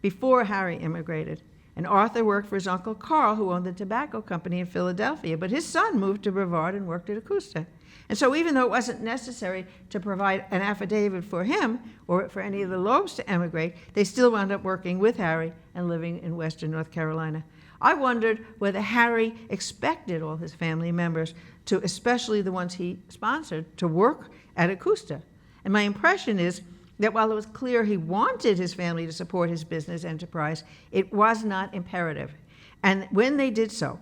[SPEAKER 1] before Harry immigrated. And Arthur worked for his uncle Carl, who owned the tobacco company in Philadelphia, but his son moved to Brevard and worked at Ecusta. And so even though it wasn't necessary to provide an affidavit for him or for any of the Loebs to emigrate, they still wound up working with Harry and living in Western North Carolina. I wondered whether Harry expected all his family members to, especially the ones he sponsored, to work at Ecusta. And my impression is that while it was clear he wanted his family to support his business enterprise, it was not imperative. And when they did so,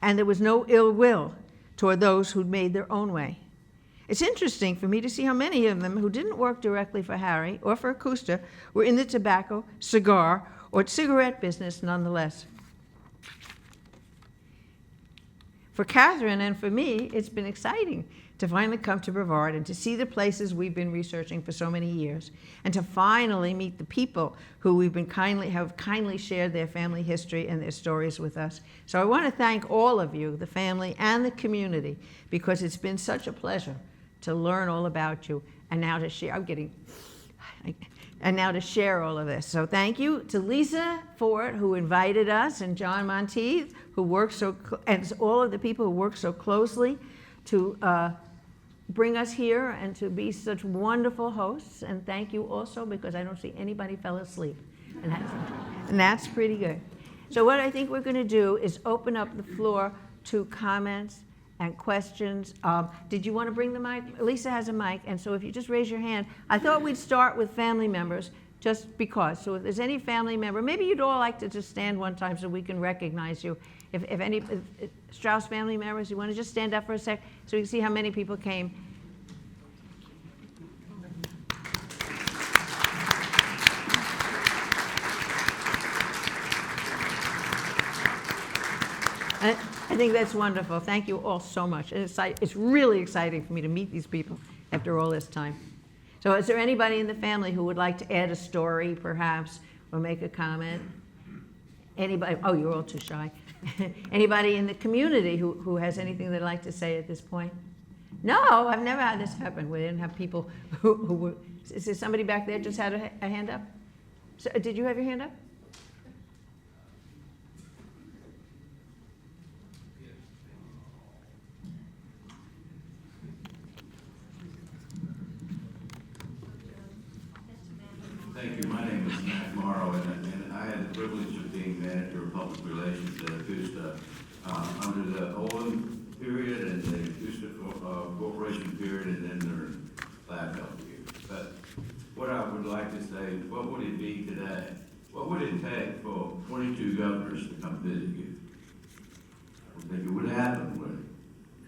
[SPEAKER 1] and there was no ill will toward those who'd made their own way. It's interesting for me to see how many of them who didn't work directly for Harry or for Ecusta were in the tobacco, cigar, or cigarette business nonetheless. For Catherine and for me, it's been exciting to finally come to Brevard and to see the places we've been researching for so many years, and to finally meet the people who have kindly shared their family history and their stories with us. So I want to thank all of you, the family and the community, because it's been such a pleasure to learn all about you and now to share. And now to share all of this. So thank you to Lisa Ford, who invited us, and John Monteith, who worked and all of the people who work so closely to bring us here and to be such wonderful hosts. And thank you also, because I don't see anybody fell asleep. And that's pretty good. So what I think we're going to do is open up the floor to comments and questions. Did you want to bring the mic? Lisa has a mic, and so if you just raise your hand. I thought we'd start with family members, just because. So if there's any family member, maybe you'd all like to just stand one time so we can recognize you. If any Straus family members, you want to just stand up for a sec so we can see how many people came. I think that's wonderful. Thank you all so much. It's really exciting for me to meet these people after all this time. So is there anybody in the family who would like to add a story, perhaps, or make a comment? Anybody? Oh, you're all too shy. Anybody in the community who has anything they'd like to say at this point? No, I've never had this happen. We didn't have people who were... Is there somebody back there just had a hand up? So, did you have your hand up?
[SPEAKER 2] Thank you. My name is Matt Morrow, and I had the privilege of being manager of public relations at Ecusta under the Owen period and the Ecusta Corporation period, and then during Gladwell period. But what I would like to say is, what would it be today? What would it take for 22 governors to come visit you? I don't think it would happen, would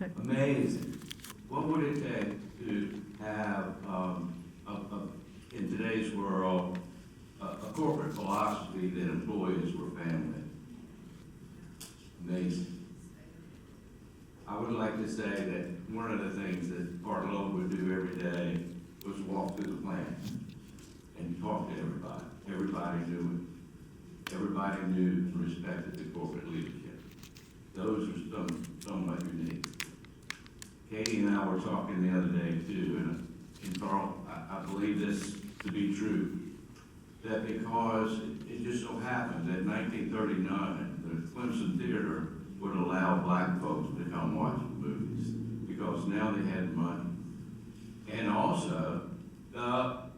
[SPEAKER 2] it? Amazing. what would it take to have, in today's world, a corporate philosophy that employees were family? Amazing. I would like to say that one of the things that Bartolo would do every day was walk through the plant and talk to everybody. Everybody knew it. Everybody knew and respected the corporate leadership. Those are somewhat unique. Katie and I were talking the other day too, and Carl, I believe this to be true, that because it just so happened that in 1939, the Clemson Theater would allow black folks to come watch the movies, because now they had money. And also, the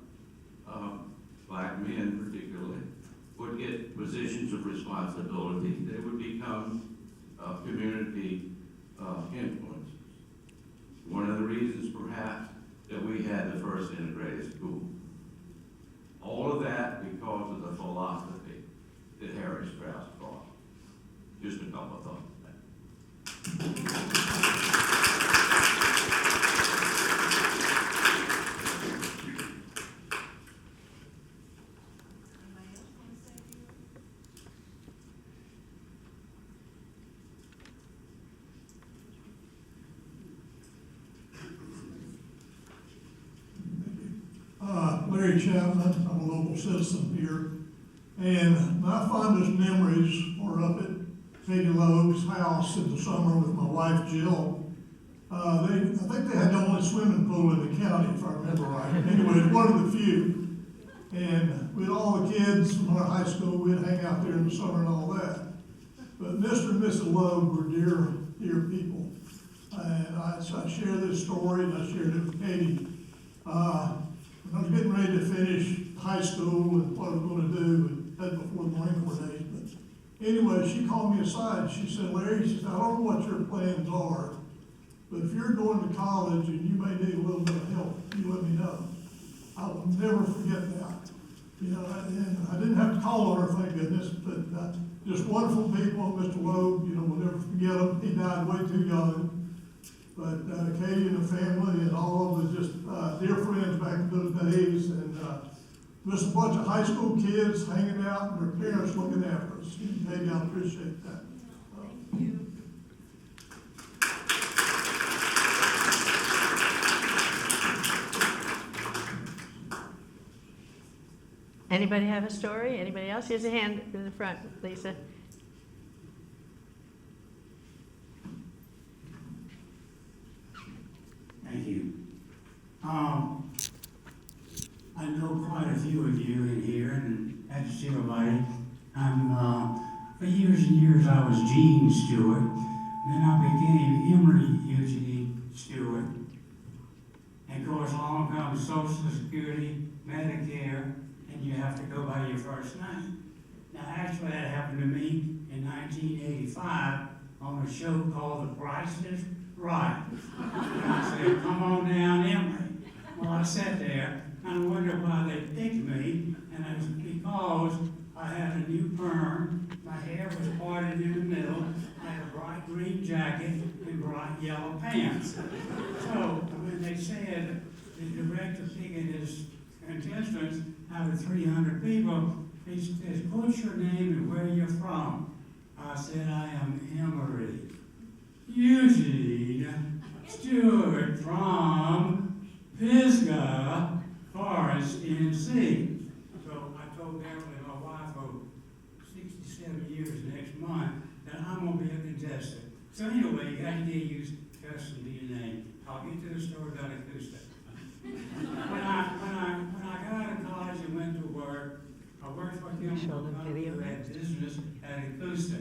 [SPEAKER 2] black men particularly would get positions of responsibility. They would become community influencers. One of the reasons, perhaps, that we had the first integrated school. All of that because of the philosophy that Harry Straus brought. Just a couple of thoughts.
[SPEAKER 3] Larry Chapman, I'm a local citizen here, and my fondest memories are up at Peggy Loeb's house in the summer with my wife Jill. I think they had the only swimming pool in the county, if I remember right. Anyway, it's one of the few. And with all the kids from our high school, we'd hang out there in the summer and all that. But Mr. and Mrs. Loeb were dear people. And I share this story, and I shared it with Katie. I was getting ready to finish high school and what I was going to do, and that before the Marine Corps days. But anyway, she called me aside. She said, Larry, she said, I don't know what your plans are, but if you're going to college and you may need a little bit of help, you let me know. I will never forget that. You know, and I didn't have to call on her, thank goodness, but just wonderful people. Mr. Loeb, you know, we'll never forget him. He died way too young. But Katie and the family and all of them just dear friends back in those days, and just a bunch of high school kids hanging out and their parents looking after us. And Katie, I appreciate that.
[SPEAKER 4] Thank you.
[SPEAKER 1] Anybody have a story? Anybody else? Here's a hand in the front, Lisa.
[SPEAKER 5] Thank you. I know quite a few of you in here, and had to see everybody. For years and years, I was Gene Stewart. Then I became Emory Eugene Stewart. And of course, along comes Social Security, Medicare, and you have to go by your first name. Now, actually, that happened to me in 1985 on a show called The Price is Right. And I said, come on down, Emory. Well, I sat there, and I wondered why they picked me, and it was because I had a new perm, my hair was parted in the middle, I had a bright green jacket and bright yellow pants. So when they said the director picking his contestants out of 300 people, he says, what's your name and where you're from? I said, I am Emory Eugene Stewart from Pisgah Forest, NC. So I told Beverly, my wife, of 67 years next month, that I'm going to be a contestant. So anyway, you got to get used to cussing to your name. I'll get to the story about Ecusta. When I got out of college and went to work, I worked for him who had business at Ecusta.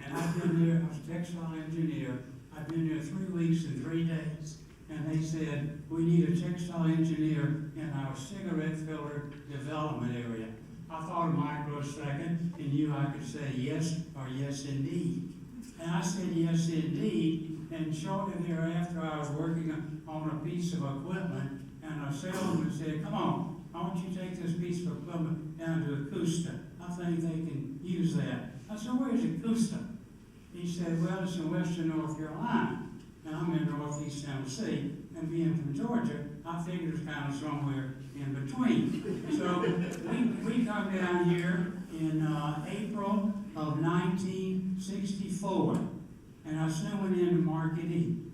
[SPEAKER 5] And I've been there, I was a textile engineer. I've been there 3 weeks and 3 days. And they said, we need a textile engineer in our cigarette filler development area. I thought a microsecond and knew I could say yes or yes indeed. And I said yes indeed, and shortly thereafter I was working on a piece of equipment, and a salesman said, come on, why don't you take this piece of equipment down to Ecusta? I think they can use that. I said, where's Ecusta? He said, well, it's in western North Carolina. And I'm in northeast Tennessee. and being from Georgia, I figured it was kind of somewhere in between. So we come down here in April of 1964, and I soon went into marketing,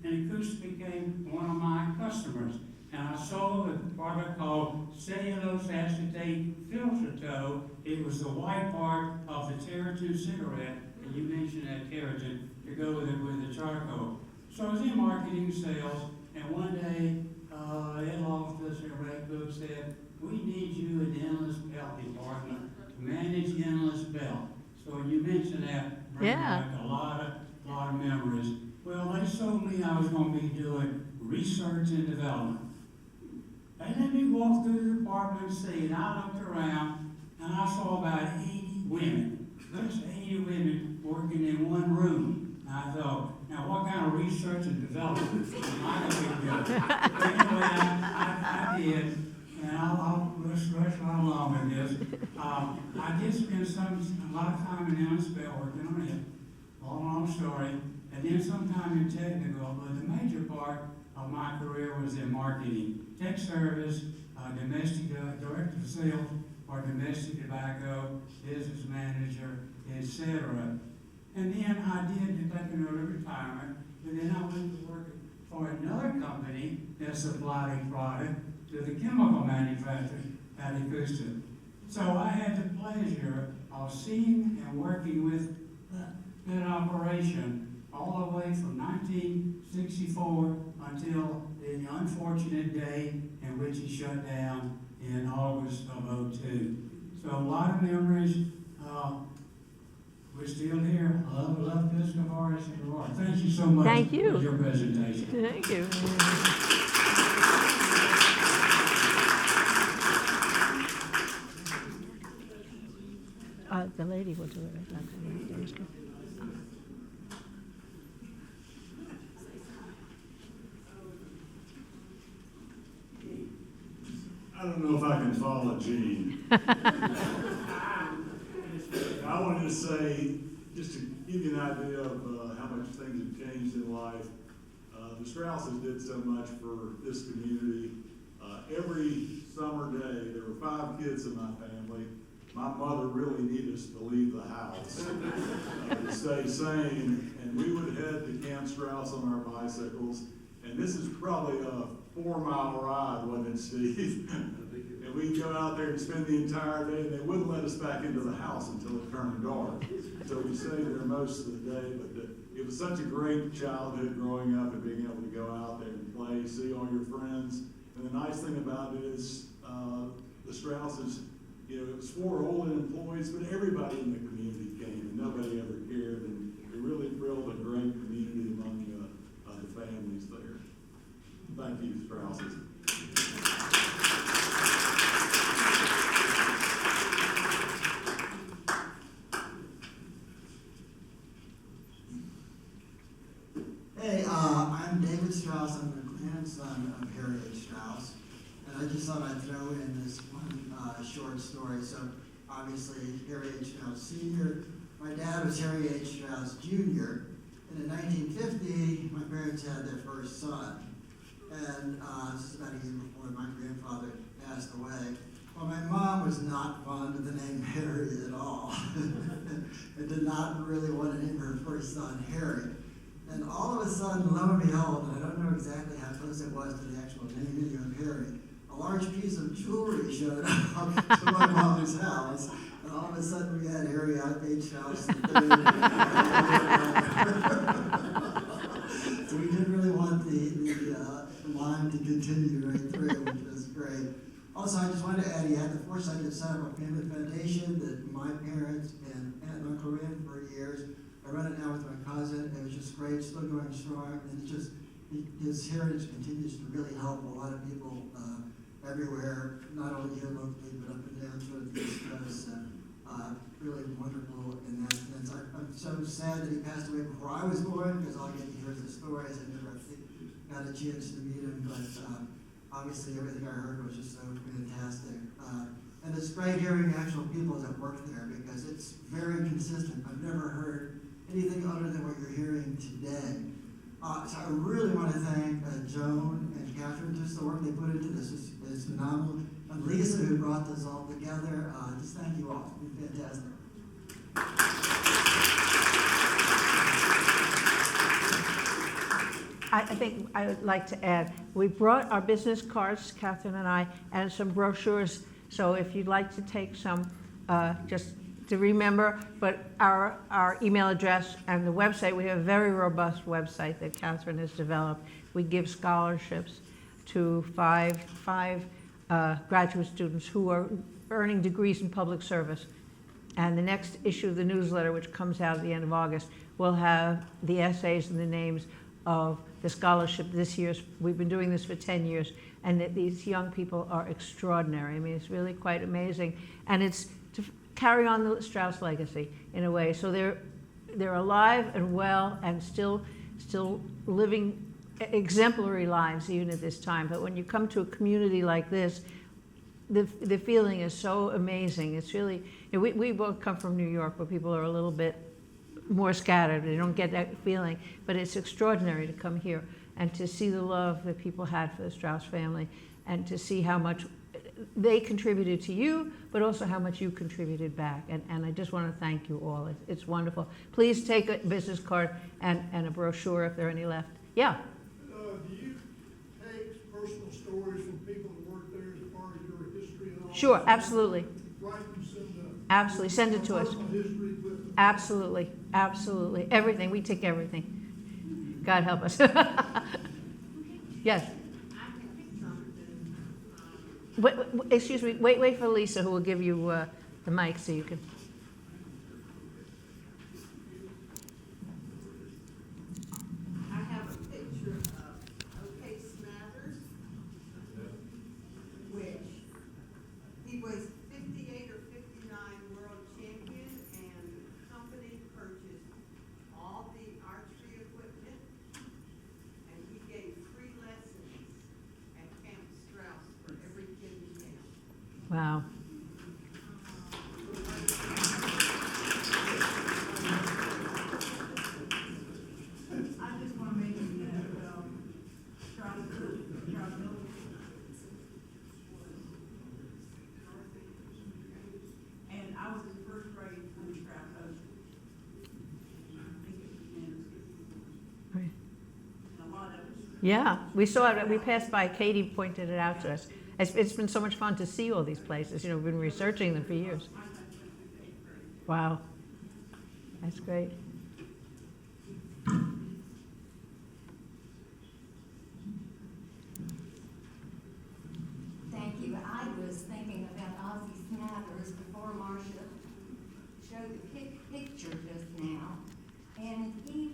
[SPEAKER 5] and Ecusta became one of my customers. And I sold a product called cellulose acetate filter tow. It was the white part of the Terrigen cigarette, and you mentioned that Terrigen to go with it with the charcoal. So I was in marketing sales, and one day, Ed Loftus and Red Book said, we need you in the endless belt department to manage endless belt. So when you mentioned that, bring back a lot of memories. Well, they told me I was going to be doing research and development. They let me walk through the department and see, and I looked around, and I saw about 80 women, just 80 women working in one room. And I thought, now what kind of research and development am I going to be doing? Anyway, I did, and I'll rush right along with this. I did spend a lot of time in Ellisville working on it, long story, and then some time in technical, but the major part of my career was in marketing, tech service, domestic director of sales or domestic tobacco, business manager, etc. And then I did take an early retirement, and then I went to work for another company that supplied a product to the chemical manufacturer at Ecusta. So I had the pleasure of seeing and working with that operation all the way from 1964 until the unfortunate day in which it shut down in August of '02. So a lot of memories. We're still here. I love Pisgah Forest and Brevard. Thank you so much
[SPEAKER 1] Thank you.
[SPEAKER 5] for your presentation.
[SPEAKER 1] Thank you. The lady will do it right now.
[SPEAKER 4] I don't know if I can follow Gene. I wanted to say, just to give you an idea of how much things have changed in life, the Strauses did so much for this community. Every summer day, there were 5 kids in my family. My mother really needed us to leave the house to stay sane, and we would head to Camp Straus on our bicycles. And this is probably a 4-mile ride, wasn't it, Steve? And we'd go out there and spend the entire day, and they wouldn't let us back into the house until it turned dark. So we stayed there most of the day, but it was such a great childhood growing up and being able to go out there and play, see all your friends. And the nice thing about it is the Strauses, it was for old employees, but everybody in the community came, and nobody ever cared. And it really built a great community among the families there. Thank you, Strauses.
[SPEAKER 6] Hey, I'm David Straus. I'm the grandson of Harriet Straus. And I just thought I'd throw in this one short story. So, obviously, Harriet Straus Sr. My dad was Harriet Straus Jr. And in 1950, my parents had their first son. And this is about a year before my grandfather passed away. Well, my mom was not fond of the name Harry at all. And did not really want to name her first son Harry. And all of a sudden, lo and behold, and I don't know exactly how close it was to the actual naming of Harry, a large piece of jewelry showed up to my mother's house. And all of a sudden, we had Harry H. House. So we didn't really want the line to continue right through, which was great. Also, I just wanted to add, he had the foresight to set up a family foundation that my parents and Aunt and Uncle ran for years. I run it now with my cousin. It was just great, still going strong, and his heritage continues to really help a lot of people everywhere, not only here locally, but up and down sort of the East Coast. Really wonderful in that sense. I'm so sad that he passed away before I was born, because all I get to hear is the stories. I never got a chance to meet him, but obviously everything I heard was just so fantastic. And it's great hearing actual people that work there, because it's very consistent. I've never heard anything other than what you're hearing today. So I really want to thank Joan and Catherine, just the work they put into this is phenomenal. And Lisa, who brought this all together, just thank you all. It's been fantastic.
[SPEAKER 1] I think I would like to add, we brought our business cards, Catherine and I, and some brochures. So if you'd like to take some, just to remember, but our email address and the website, we have a very robust website that Catherine has developed. We give scholarships to five graduate students who are earning degrees in public service. And the next issue of the newsletter, which comes out at the end of August, will have the essays and the names of the scholarship this year's. We've been doing this for 10 years, and that these young people are extraordinary. I mean, it's really quite amazing. And it's to carry on the Straus legacy in a way. So they're alive and well and still living exemplary lives even at this time. But when you come to a community like this, the feeling is so amazing. It's really, we both come from New York, where people are a little bit more scattered. They don't get that feeling, but it's extraordinary to come here and to see the love that people had for the Straus family, and to see how much they contributed to you, but also how much you contributed back. And I just want to thank you all. It's wonderful. Please take a business card and a brochure if there are any left. Yeah.
[SPEAKER 3] Do you take personal stories from people that work there as part of your history and all?
[SPEAKER 1] Sure, absolutely.
[SPEAKER 3] Write and send
[SPEAKER 1] Absolutely, send it to us.
[SPEAKER 3] personal history with them.
[SPEAKER 1] Absolutely, absolutely. Everything, we take everything. God help us. Yes. Wait, excuse me, wait for Lisa, who will give you the mic so you can.
[SPEAKER 7] I have a picture of O.K. Smathers, which he was 58 or 59 world champion, and the company purchased all the archery equipment, and he gave free lessons at Camp Straus for every kid in town.
[SPEAKER 1] Wow.
[SPEAKER 7] I just want to mention that Straus and I was in first grade when Straus hosted. I think it was a lot of us.
[SPEAKER 1] Yeah, we saw it, we passed by, Katie pointed it out to us. It's been so much fun to see all these places, we've been researching them for years. Wow, that's great.
[SPEAKER 8] Thank you. I was thinking about Ozzie Smathers before Marcia showed the picture just now. And he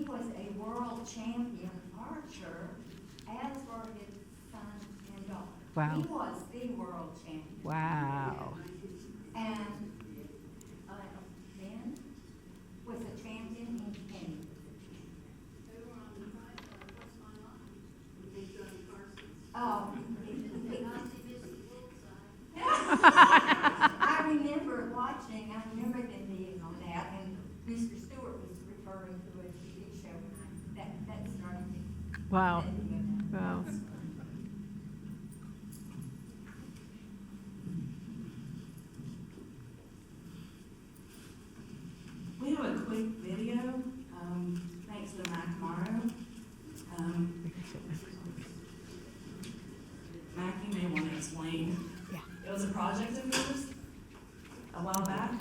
[SPEAKER 8] was a world champion archer, as were his son and daughter.
[SPEAKER 1] Wow.
[SPEAKER 8] He was the world champion.
[SPEAKER 1] Wow.
[SPEAKER 8] And Ben was a champion in tennis. Oh, I remember watching, I remember them being on that, and Mr. Stewart was referring to a TV show, and that started me.
[SPEAKER 1] Wow. Wow.
[SPEAKER 9] We have a quick video, thanks to Mac Morrow. Mac, you may want to explain.
[SPEAKER 1] Yeah.
[SPEAKER 9] It was a project of yours a while back,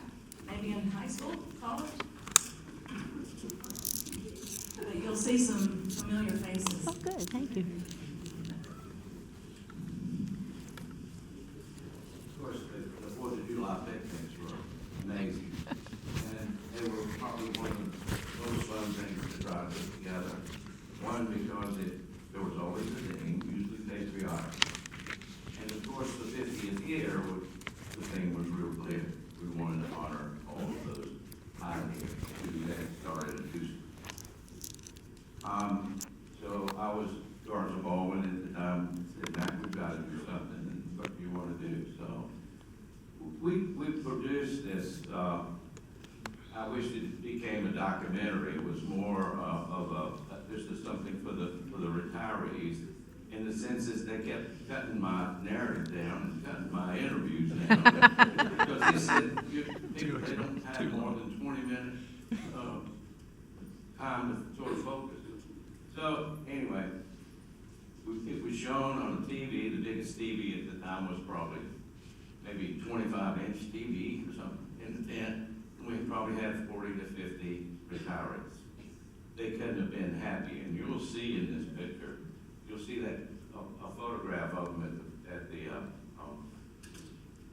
[SPEAKER 9] maybe in high school, college. But you'll see some familiar faces.
[SPEAKER 1] Oh, good, thank you.
[SPEAKER 2] Of course, the Fourth of July picnics were amazing. And they were probably one of the most fun things to try to put together. One, because there was always a theme, usually patriotic. And of course, the 50th year, the thing was real clear. We wanted to honor all of those pioneers who had started in Ecusta. So I was Sergeant Baldwin at the time, said, Mac, we've got to do something, and what do you want to do? So we produced this I wish it became a documentary. It was more just something for the retirees, in the sense that they kept cutting my narrative down and cutting my interviews down. Because he said, they don't have more than 20 minutes time to sort of focus. So anyway, it was shown on the TV. The biggest TV at the time was probably maybe 25-inch TV or something in the tent. We probably had 40 to 50 retirees. They couldn't have been happy, and you'll see in this picture, you'll see that a photograph of them at the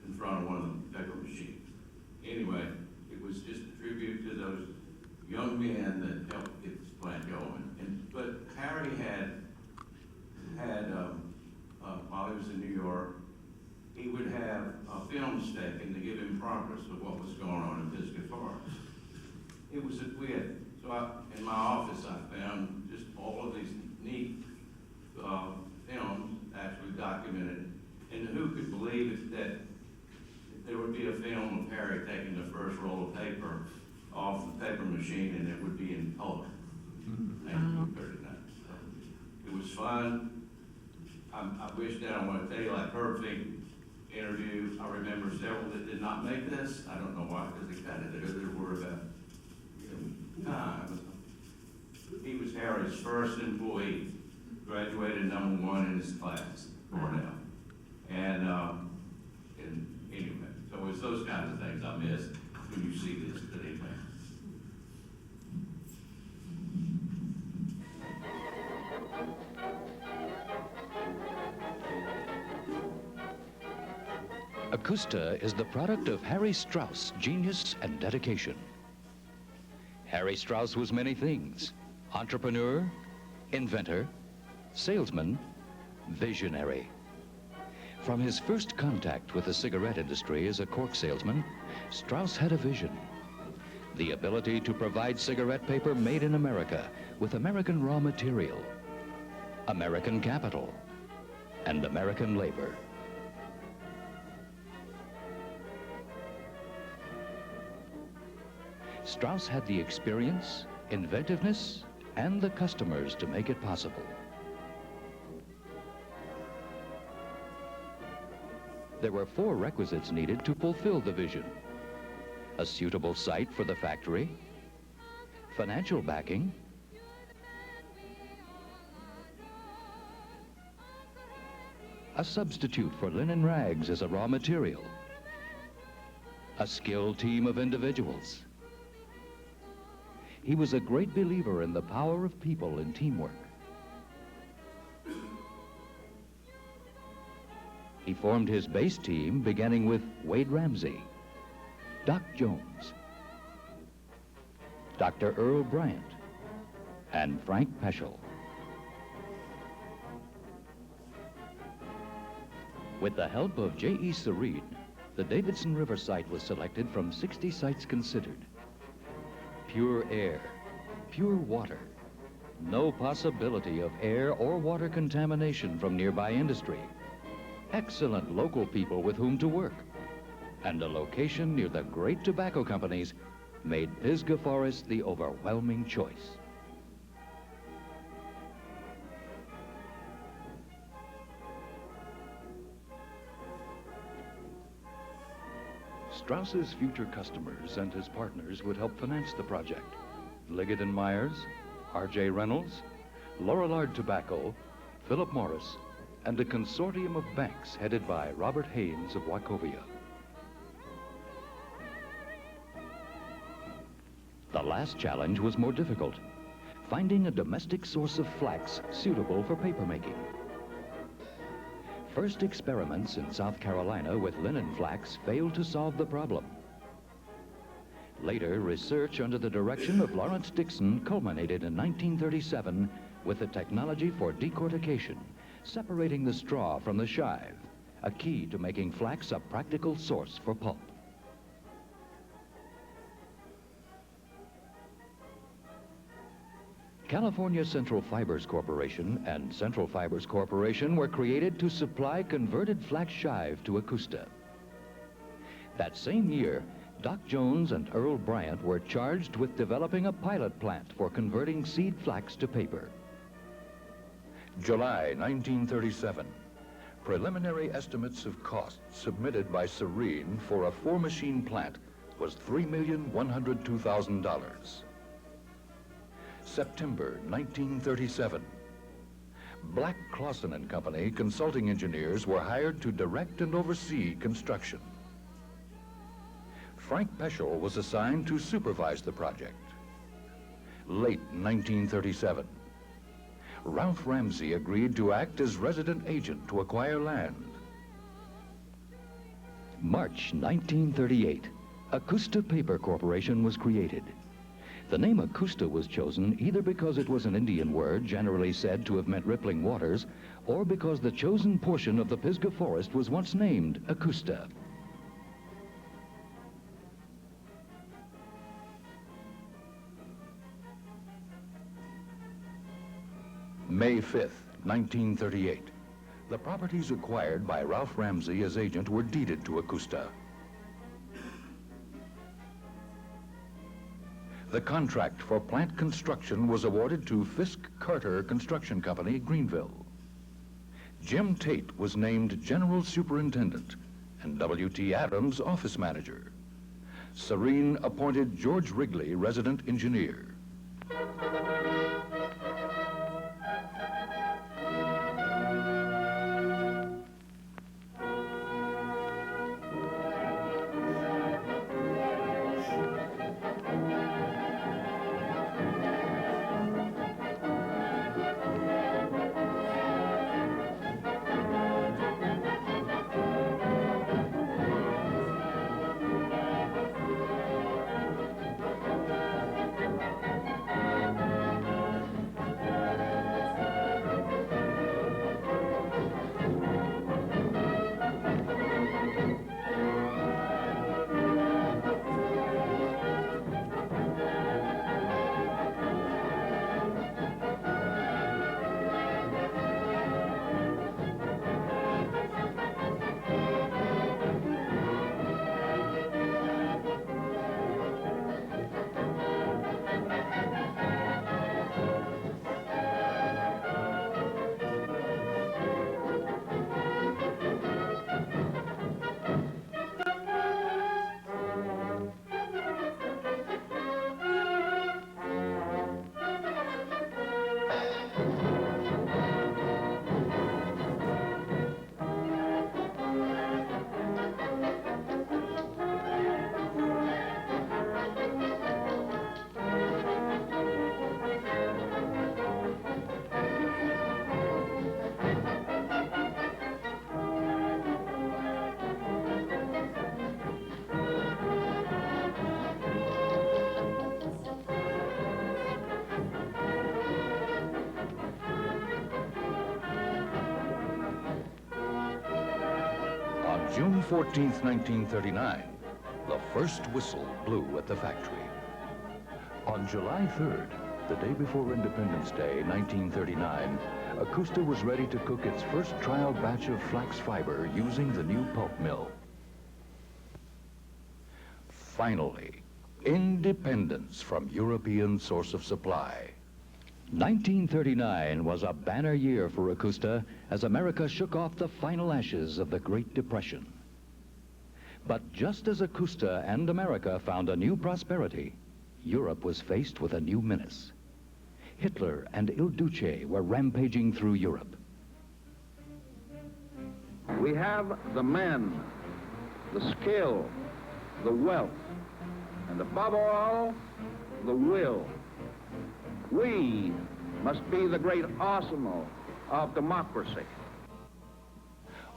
[SPEAKER 2] in front of one of the paper machines. Anyway, it was just a tribute to those young men that helped get this plant going. But Harry had while he was in New York, he would have films taken to give him progress of what was going on in Pisgah Forest. It was in my office I found just all of these neat films actually documented. And who could believe that there would be a film of Harry taking the first roll of paper off the paper machine and it would be in color. 1939. So it was fun. I wish that I want to tell you like perfect interview. I remember several that did not make this. I don't know why, because they kind of were about time. He was Harry's first employee, graduated #1 in his class, Cornell. And anyway, so it's those kinds of things I miss when you see this today.
[SPEAKER 10] Ecusta is the product of Harry Straus' genius and dedication. Harry Straus was many things: entrepreneur, inventor, salesman, visionary. From his first contact with the cigarette industry as a cork salesman, Straus had a vision: the ability to provide cigarette paper made in America with American raw material, American capital, and American labor. Straus had the experience, inventiveness, and the customers to make it possible. There were 4 requisites needed to fulfill the vision: a suitable site for the factory, financial backing, a substitute for linen rags as a raw material, a skilled team of individuals. He was a great believer in the power of people and teamwork. He formed his base team beginning with Wade Ramsey, Doc Jones, Dr. Earl Bryant, and Frank Peschel. With the help of J.E. Serene, the Davidson River site was selected from 60 sites considered. Pure air, pure water, no possibility of air or water contamination from nearby industry, excellent local people with whom to work, and a location near the great tobacco companies made Pisgah Forest the overwhelming choice. Straus's future customers and his partners would help finance the project: Liggett & Myers, R.J. Reynolds, Lorillard Tobacco, Philip Morris, and a consortium of banks headed by Robert Haynes of Wachovia. The last challenge was more difficult: finding a domestic source of flax suitable for papermaking. First experiments in South Carolina with linen flax failed to solve the problem. Later, research under the direction of Lawrence Dixon culminated in 1937 with the technology for decortication, separating the straw from the shive, a key to making flax a practical source for pulp. California Central Fibers Corporation and Central Fibers Corporation were created to supply converted flax shive to Ecusta. That same year, Doc Jones and Earl Bryant were charged with developing a pilot plant for converting seed flax to paper. July 1937. Preliminary estimates of costs submitted by Serene for a 4-machine plant was $3,102,000. September 1937. Black, Clausen and Company consulting engineers were hired to direct and oversee construction. Frank Peschel was assigned to supervise the project. Late 1937. Ralph Ramsey agreed to act as resident agent to acquire land. March 1938, Ecusta Paper Corporation was created. The name Ecusta was chosen either because it was an Indian word generally said to have meant rippling waters, or because the chosen portion of the Pisgah Forest was once named Ecusta. May 5th, 1938. The properties acquired by Ralph Ramsey as agent were deeded to Ecusta. The contract for plant construction was awarded to Fisk Carter Construction Company, Greenville. Jim Tate was named General Superintendent and W.T. Adams office manager. Serene appointed George Wrigley resident engineer. June 14th, 1939, the first whistle blew at the factory. On July 3rd, the day before Independence Day, 1939, Ecusta was ready to cook its first trial batch of flax fiber using the new pulp mill. Finally, independence from European source of supply. 1939 was a banner year for Ecusta as America shook off the final ashes of the Great Depression. But just as Ecusta and America found a new prosperity, Europe was faced with a new menace. Hitler and Il Duce were rampaging through Europe.
[SPEAKER 11] We have the men, the skill, the wealth, and above all, the will. We must be the great arsenal of democracy.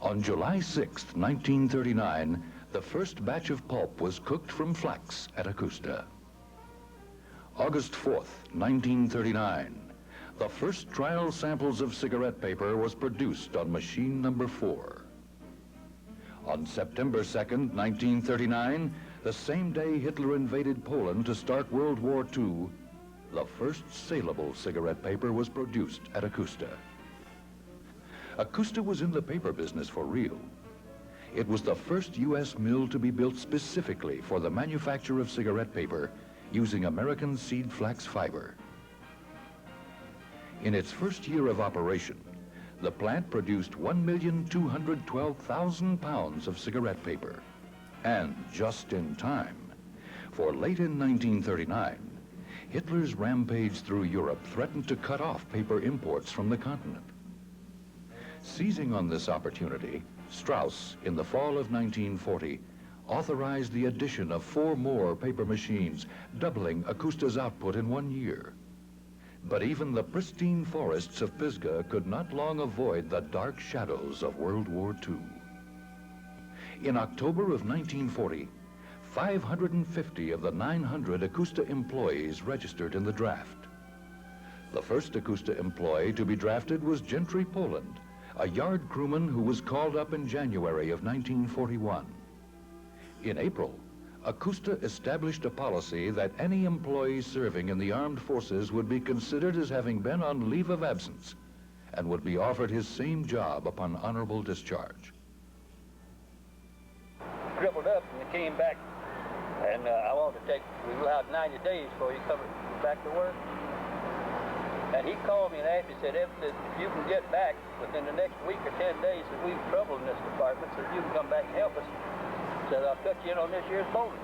[SPEAKER 10] On July 6th, 1939, the first batch of pulp was cooked from flax at Ecusta. August 4th, 1939, the first trial samples of cigarette paper was produced on machine number 4. On September 2nd, 1939, the same day Hitler invaded Poland to start World War II, the first saleable cigarette paper was produced at Ecusta. Ecusta was in the paper business for real. It was the first U.S. mill to be built specifically for the manufacture of cigarette paper using American seed flax fiber. In its first year of operation, the plant produced 1,212,000 pounds of cigarette paper, and just in time. For late in 1939, Hitler's rampage through Europe threatened to cut off paper imports from the continent. Seizing on this opportunity, Straus, in the fall of 1940, authorized the addition of 4 more paper machines, doubling Ecusta's output in 1 year. But even the pristine forests of Pisgah could not long avoid the dark shadows of World War II. In October of 1940, 550 of the 900 Ecusta employees registered in the draft. The first Ecusta employee to be drafted was Gentry Poland, a yard crewman who was called up in January of 1941. In April, Ecusta established a policy that any employee serving in the armed forces would be considered as having been on leave of absence and would be offered his same job upon honorable discharge.
[SPEAKER 12] Crippled up and came back, and I wanted to we allowed 90 days before you come back to work. And he called me and asked me, said, if you can get back within the next week or 10 days, that we've trouble in this department, so if you can come back and help us, said, I'll cut you in on this year's bonus.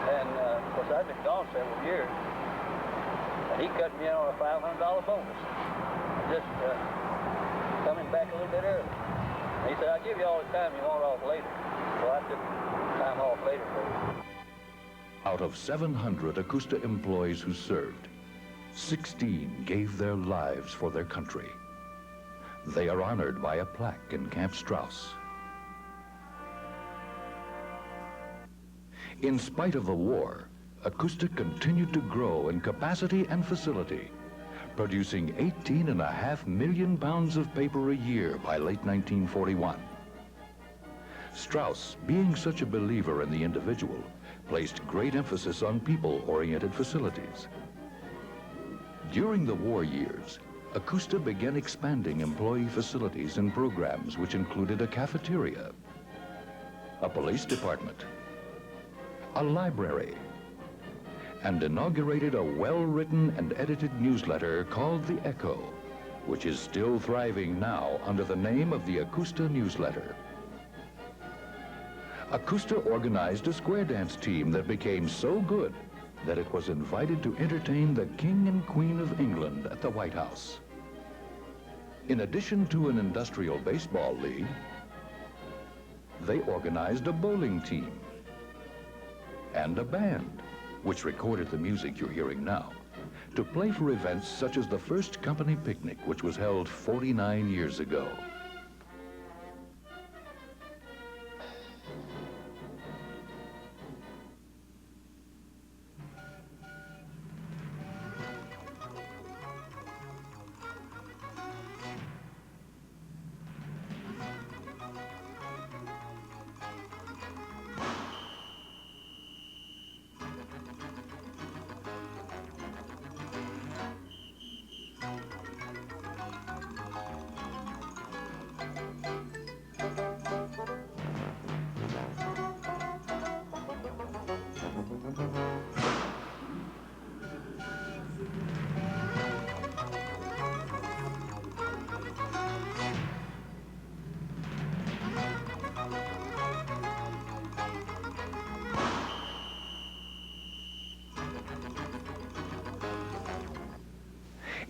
[SPEAKER 12] And of course, I've been gone several years, and he cut me in on a $500 bonus, just coming back a little bit early. And he said, I'll give you all the time you want off later. So I took time off later for you.
[SPEAKER 10] Out of 700 Ecusta employees who served, 16 gave their lives for their country. They are honored by a plaque in Camp Straus. In spite of the war, Ecusta continued to grow in capacity and facility, producing 18.5 million pounds of paper a year by late 1941. Straus, being such a believer in the individual, placed great emphasis on people-oriented facilities. During the war years, Ecusta began expanding employee facilities and programs which included a cafeteria, a police department, a library, and inaugurated a well-written and edited newsletter called The Echo, which is still thriving now under the name of the Ecusta Newsletter. Ecusta organized a square dance team that became so good that it was invited to entertain the King and Queen of England at the White House. In addition to an industrial baseball league, they organized a bowling team and a band, which recorded the music you're hearing now, to play for events such as the first company picnic, which was held 49 years ago.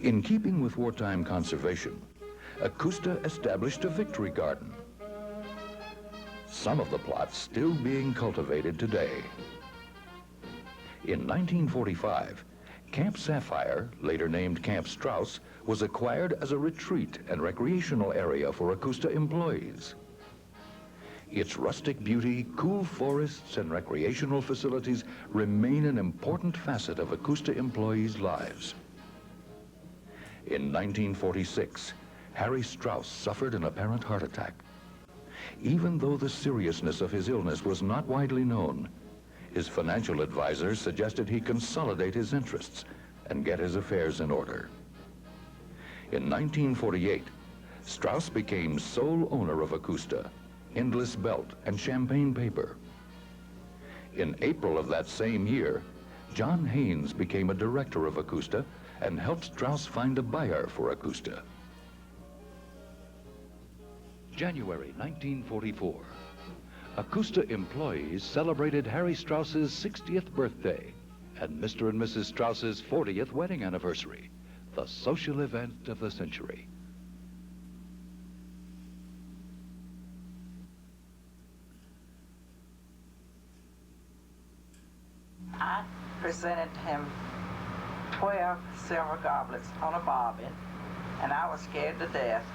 [SPEAKER 10] In keeping with wartime conservation, Ecusta established a victory garden, some of the plots still being cultivated today. In 1945, Camp Sapphire, later named Camp Straus, was acquired as a retreat and recreational area for Ecusta employees. Its rustic beauty, cool forests, and recreational facilities remain an important facet of Ecusta employees' lives. In 1946, Harry Straus suffered an apparent heart attack. Even though the seriousness of his illness was not widely known, his financial advisors suggested he consolidate his interests and get his affairs in order. In 1948, Straus became sole owner of Ecusta endless belt, and champagne paper. In April of that same year, John Haynes became a director of Ecusta and helped Straus find a buyer for Ecusta. January 1944. Ecusta employees celebrated Harry Straus's 60th birthday and Mr. and Mrs. Straus's 40th wedding anniversary, the social event of the century.
[SPEAKER 13] I presented him 12 silver goblets on a bobbin, and I was scared to death.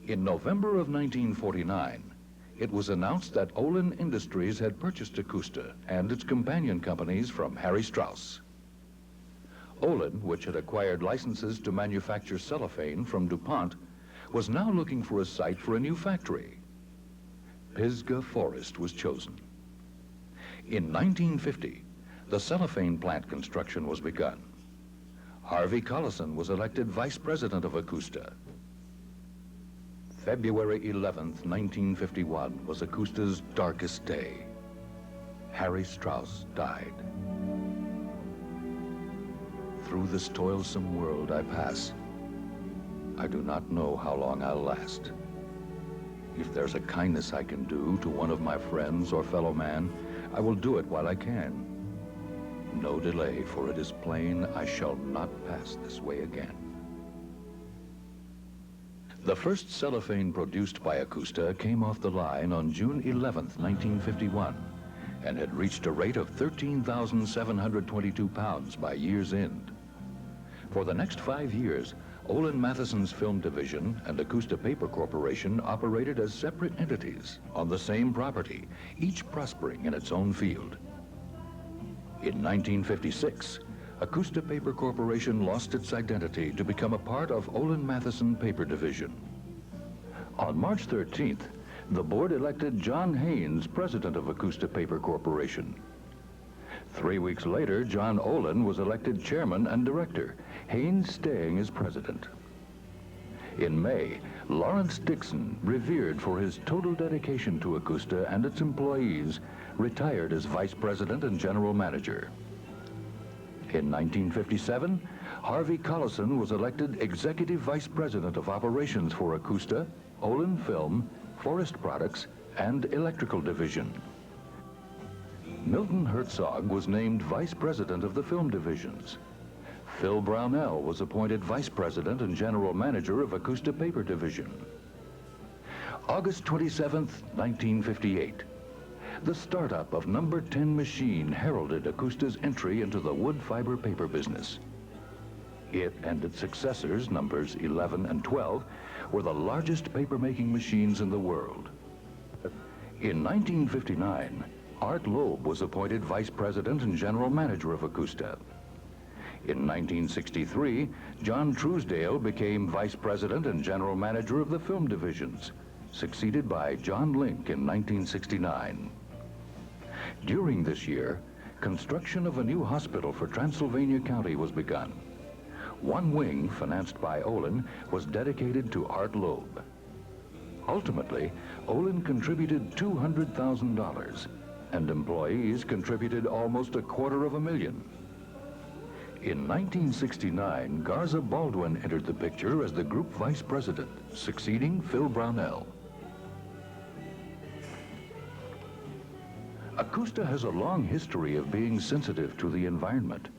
[SPEAKER 10] In November of 1949, it was announced that Olin Industries had purchased Ecusta and its companion companies from Harry Straus. Olin, which had acquired licenses to manufacture cellophane from DuPont, was now looking for a site for a new factory. Pisgah Forest was chosen. In 1950, the cellophane plant construction was begun. Harvey Collison was elected vice president of Ecusta. February 11th, 1951 was Ecusta's darkest day. Harry Straus died. Through this toilsome world I pass. I do not know how long I'll last. If there's a kindness I can do to one of my friends or fellow man, I will do it while I can. No delay, for it is plain I shall not pass this way again. The first cellophane produced by Ecusta came off the line on June 11th, 1951, and had reached a rate of 13,722 pounds by year's end. For the next 5 years, Olin Matheson's film division and Ecusta Paper Corporation operated as separate entities on the same property, each prospering in its own field. In 1956, Ecusta Paper Corporation lost its identity to become a part of Olin Matheson Paper Division. On March 13th, the board elected John Haynes president of Ecusta Paper Corporation. 3 weeks later, John Olin was elected chairman and director, Haynes staying as president. In May, Lawrence Dixon, revered for his total dedication to Ecusta and its employees, retired as vice president and general manager. In 1957, Harvey Collison was elected executive vice president of operations for Ecusta, Olin Film, Forest Products, and Electrical Division. Milton Herzog was named vice president of the film divisions. Phil Brownell was appointed vice president and general manager of Ecusta Paper Division. August 27th, 1958. The startup of number 10 machine heralded Ecusta's entry into the wood fiber paper business. It and its successors, numbers 11 and 12, were the largest paper-making machines in the world. In 1959, Art Loeb was appointed vice president and general manager of Ecusta. In 1963, John Truesdale became vice president and general manager of the film divisions, succeeded by John Link in 1969. During this year, construction of a new hospital for Transylvania County was begun. One wing, financed by Olin, was dedicated to Art Loeb. Ultimately, Olin contributed $200,000, and employees contributed almost $250,000. In 1969, Garza Baldwin entered the picture as the group vice president, succeeding Phil Brownell. Ecusta has a long history of being sensitive to the environment.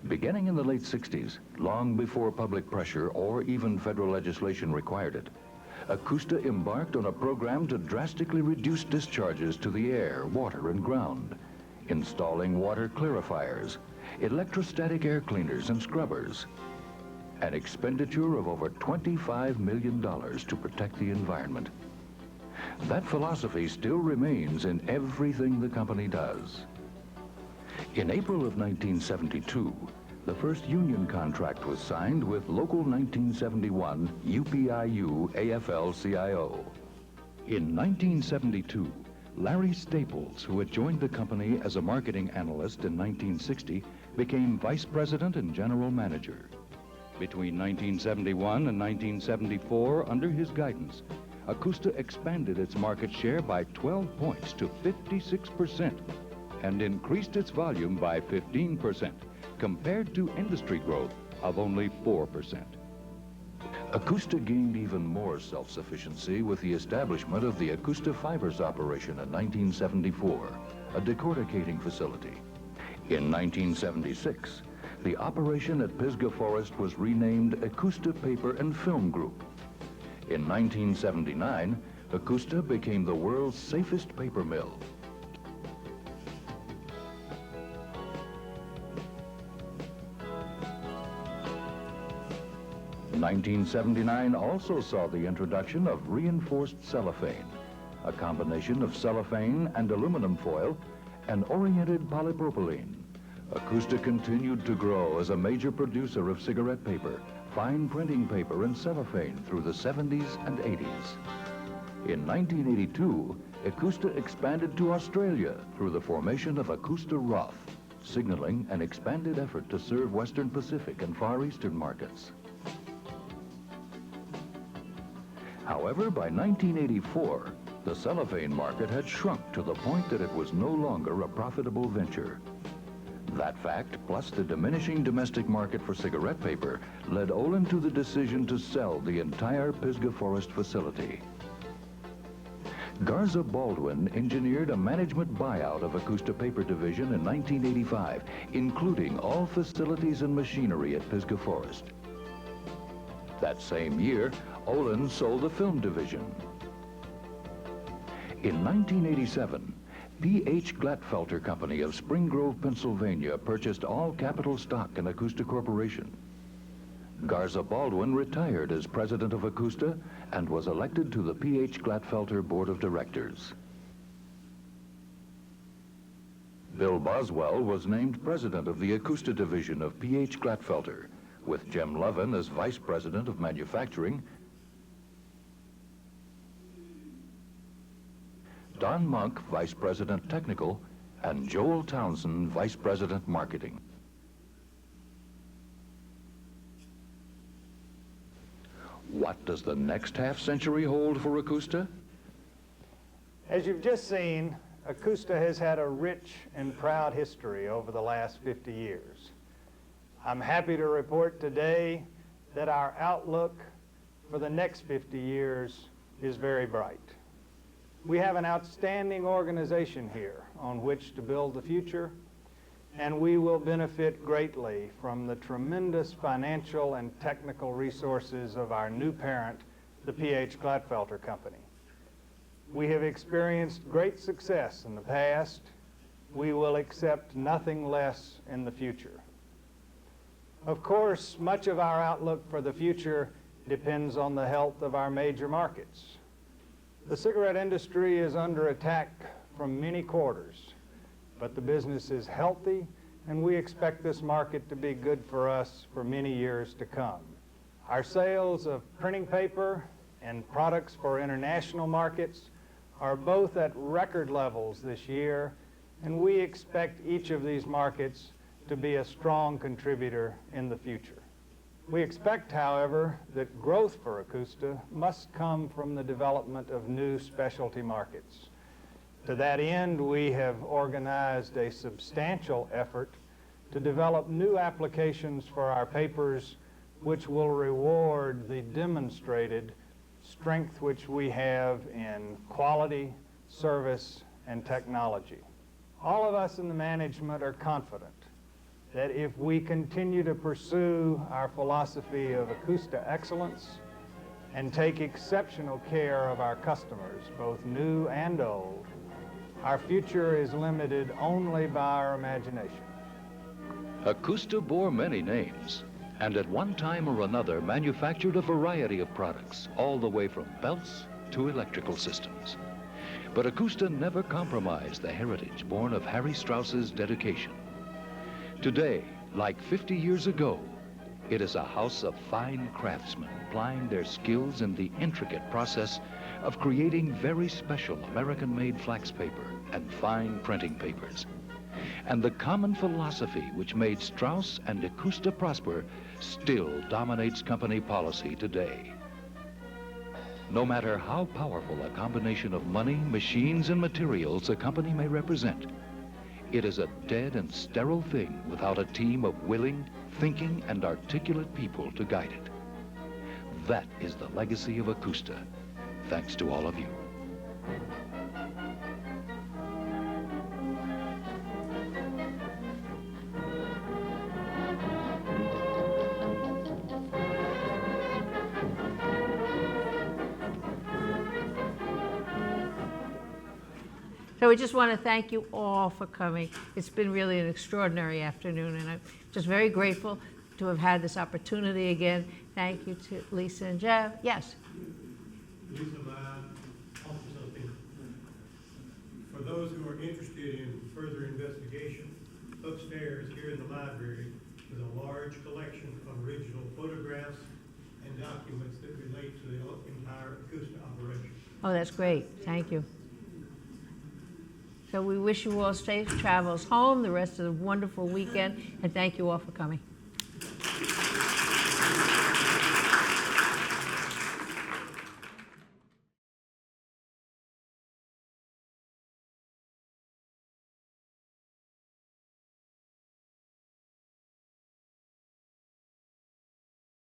[SPEAKER 10] Beginning in the late 60s, long before public pressure or even federal legislation required it, Ecusta embarked on a program to drastically reduce discharges to the air, water, and ground, installing water clarifiers, electrostatic air cleaners, and scrubbers, an expenditure of over $25 million to protect the environment. That philosophy still remains in everything the company does. In April of 1972, the first union contract was signed with Local 1971 UPIU AFL-CIO. In 1972, Larry Staples, who had joined the company as a marketing analyst in 1960, became vice president and general manager. Between 1971 and 1974, under his guidance, Ecusta expanded its market share by 12 points to 56% and increased its volume by 15% compared to industry growth of only 4%. Ecusta gained even more self-sufficiency with the establishment of the Ecusta Fibers operation in 1974, a decorticating facility. In 1976, the operation at Pisgah Forest was renamed Ecusta Paper and Film Group. In 1979, Ecusta became the world's safest paper mill. In 1979 also saw the introduction of reinforced cellophane, a combination of cellophane and aluminum foil and oriented polypropylene. Ecusta continued to grow as a major producer of cigarette paper, fine printing paper, and cellophane through the 70s and 80s. In 1982, Ecusta expanded to Australia through the formation of Ecusta Roth, signaling an expanded effort to serve Western Pacific and Far Eastern markets. However, by 1984, the cellophane market had shrunk to the point that it was no longer a profitable venture. That fact, plus the diminishing domestic market for cigarette paper, led Olin to the decision to sell the entire Pisgah Forest facility. Garza Baldwin engineered a management buyout of Ecusta Paper Division in 1985, including all facilities and machinery at Pisgah Forest. That same year, Olin sold the film division. In 1987, P.H. Glatfelter Company of Spring Grove, Pennsylvania purchased all capital stock in Ecusta Corporation. Garza Baldwin retired as president of Ecusta and was elected to the P.H. Glatfelter Board of Directors. Bill Boswell was named president of the Ecusta division of P.H. Glatfelter, with Jem Levin as vice president of manufacturing, Don Monk, Vice President Technical, and Joel Townsend, Vice President Marketing. What does the next half-century hold for Ecusta?
[SPEAKER 14] As you've just seen, Ecusta has had a rich and proud history over the last 50 years. I'm happy to report today that our outlook for the next 50 years is very bright. We have an outstanding organization here on which to build the future, and we will benefit greatly from the tremendous financial and technical resources of our new parent, the P.H. Glatfelter Company. We have experienced great success in the past. We will accept nothing less in the future. Of course, much of our outlook for the future depends on the health of our major markets. The cigarette industry is under attack from many quarters, but the business is healthy, and we expect this market to be good for us for many years to come. Our sales of printing paper and products for international markets are both at record levels this year, and we expect each of these markets to be a strong contributor in the future. We expect, however, that growth for Ecusta must come from the development of new specialty markets. To that end, we have organized a substantial effort to develop new applications for our papers which will reward the demonstrated strength which we have in quality, service, and technology. All of us in the management are confident that if we continue to pursue our philosophy of Ecusta excellence and take exceptional care of our customers, both new and old, our future is limited only by our imagination.
[SPEAKER 10] Ecusta bore many names, and at one time or another manufactured a variety of products, all the way from belts to electrical systems. But Ecusta never compromised the heritage born of Harry Straus's dedication. Today, like 50 years ago, it is a house of fine craftsmen plying their skills in the intricate process of creating very special American-made flax paper and fine printing papers. And the common philosophy which made Straus and Ecusta prosper still dominates company policy today. No matter how powerful a combination of money, machines, and materials a company may represent, it is a dead and sterile thing without a team of willing, thinking, and articulate people to guide it. That is the legacy of Ecusta, thanks to all of you.
[SPEAKER 1] So we just want to thank you all for coming. It's been really an extraordinary afternoon, and I'm just very grateful to have had this opportunity again. Thank you to Lisa and Jeff. Yes?
[SPEAKER 15] Lisa, may I offer something? For those who are interested in further investigation, upstairs here in the library is a large collection of original photographs and documents that relate to the entire Ecusta operation.
[SPEAKER 1] Oh, that's great. Thank you. So we wish you all safe travels home, the rest of the wonderful weekend, and thank you all for coming.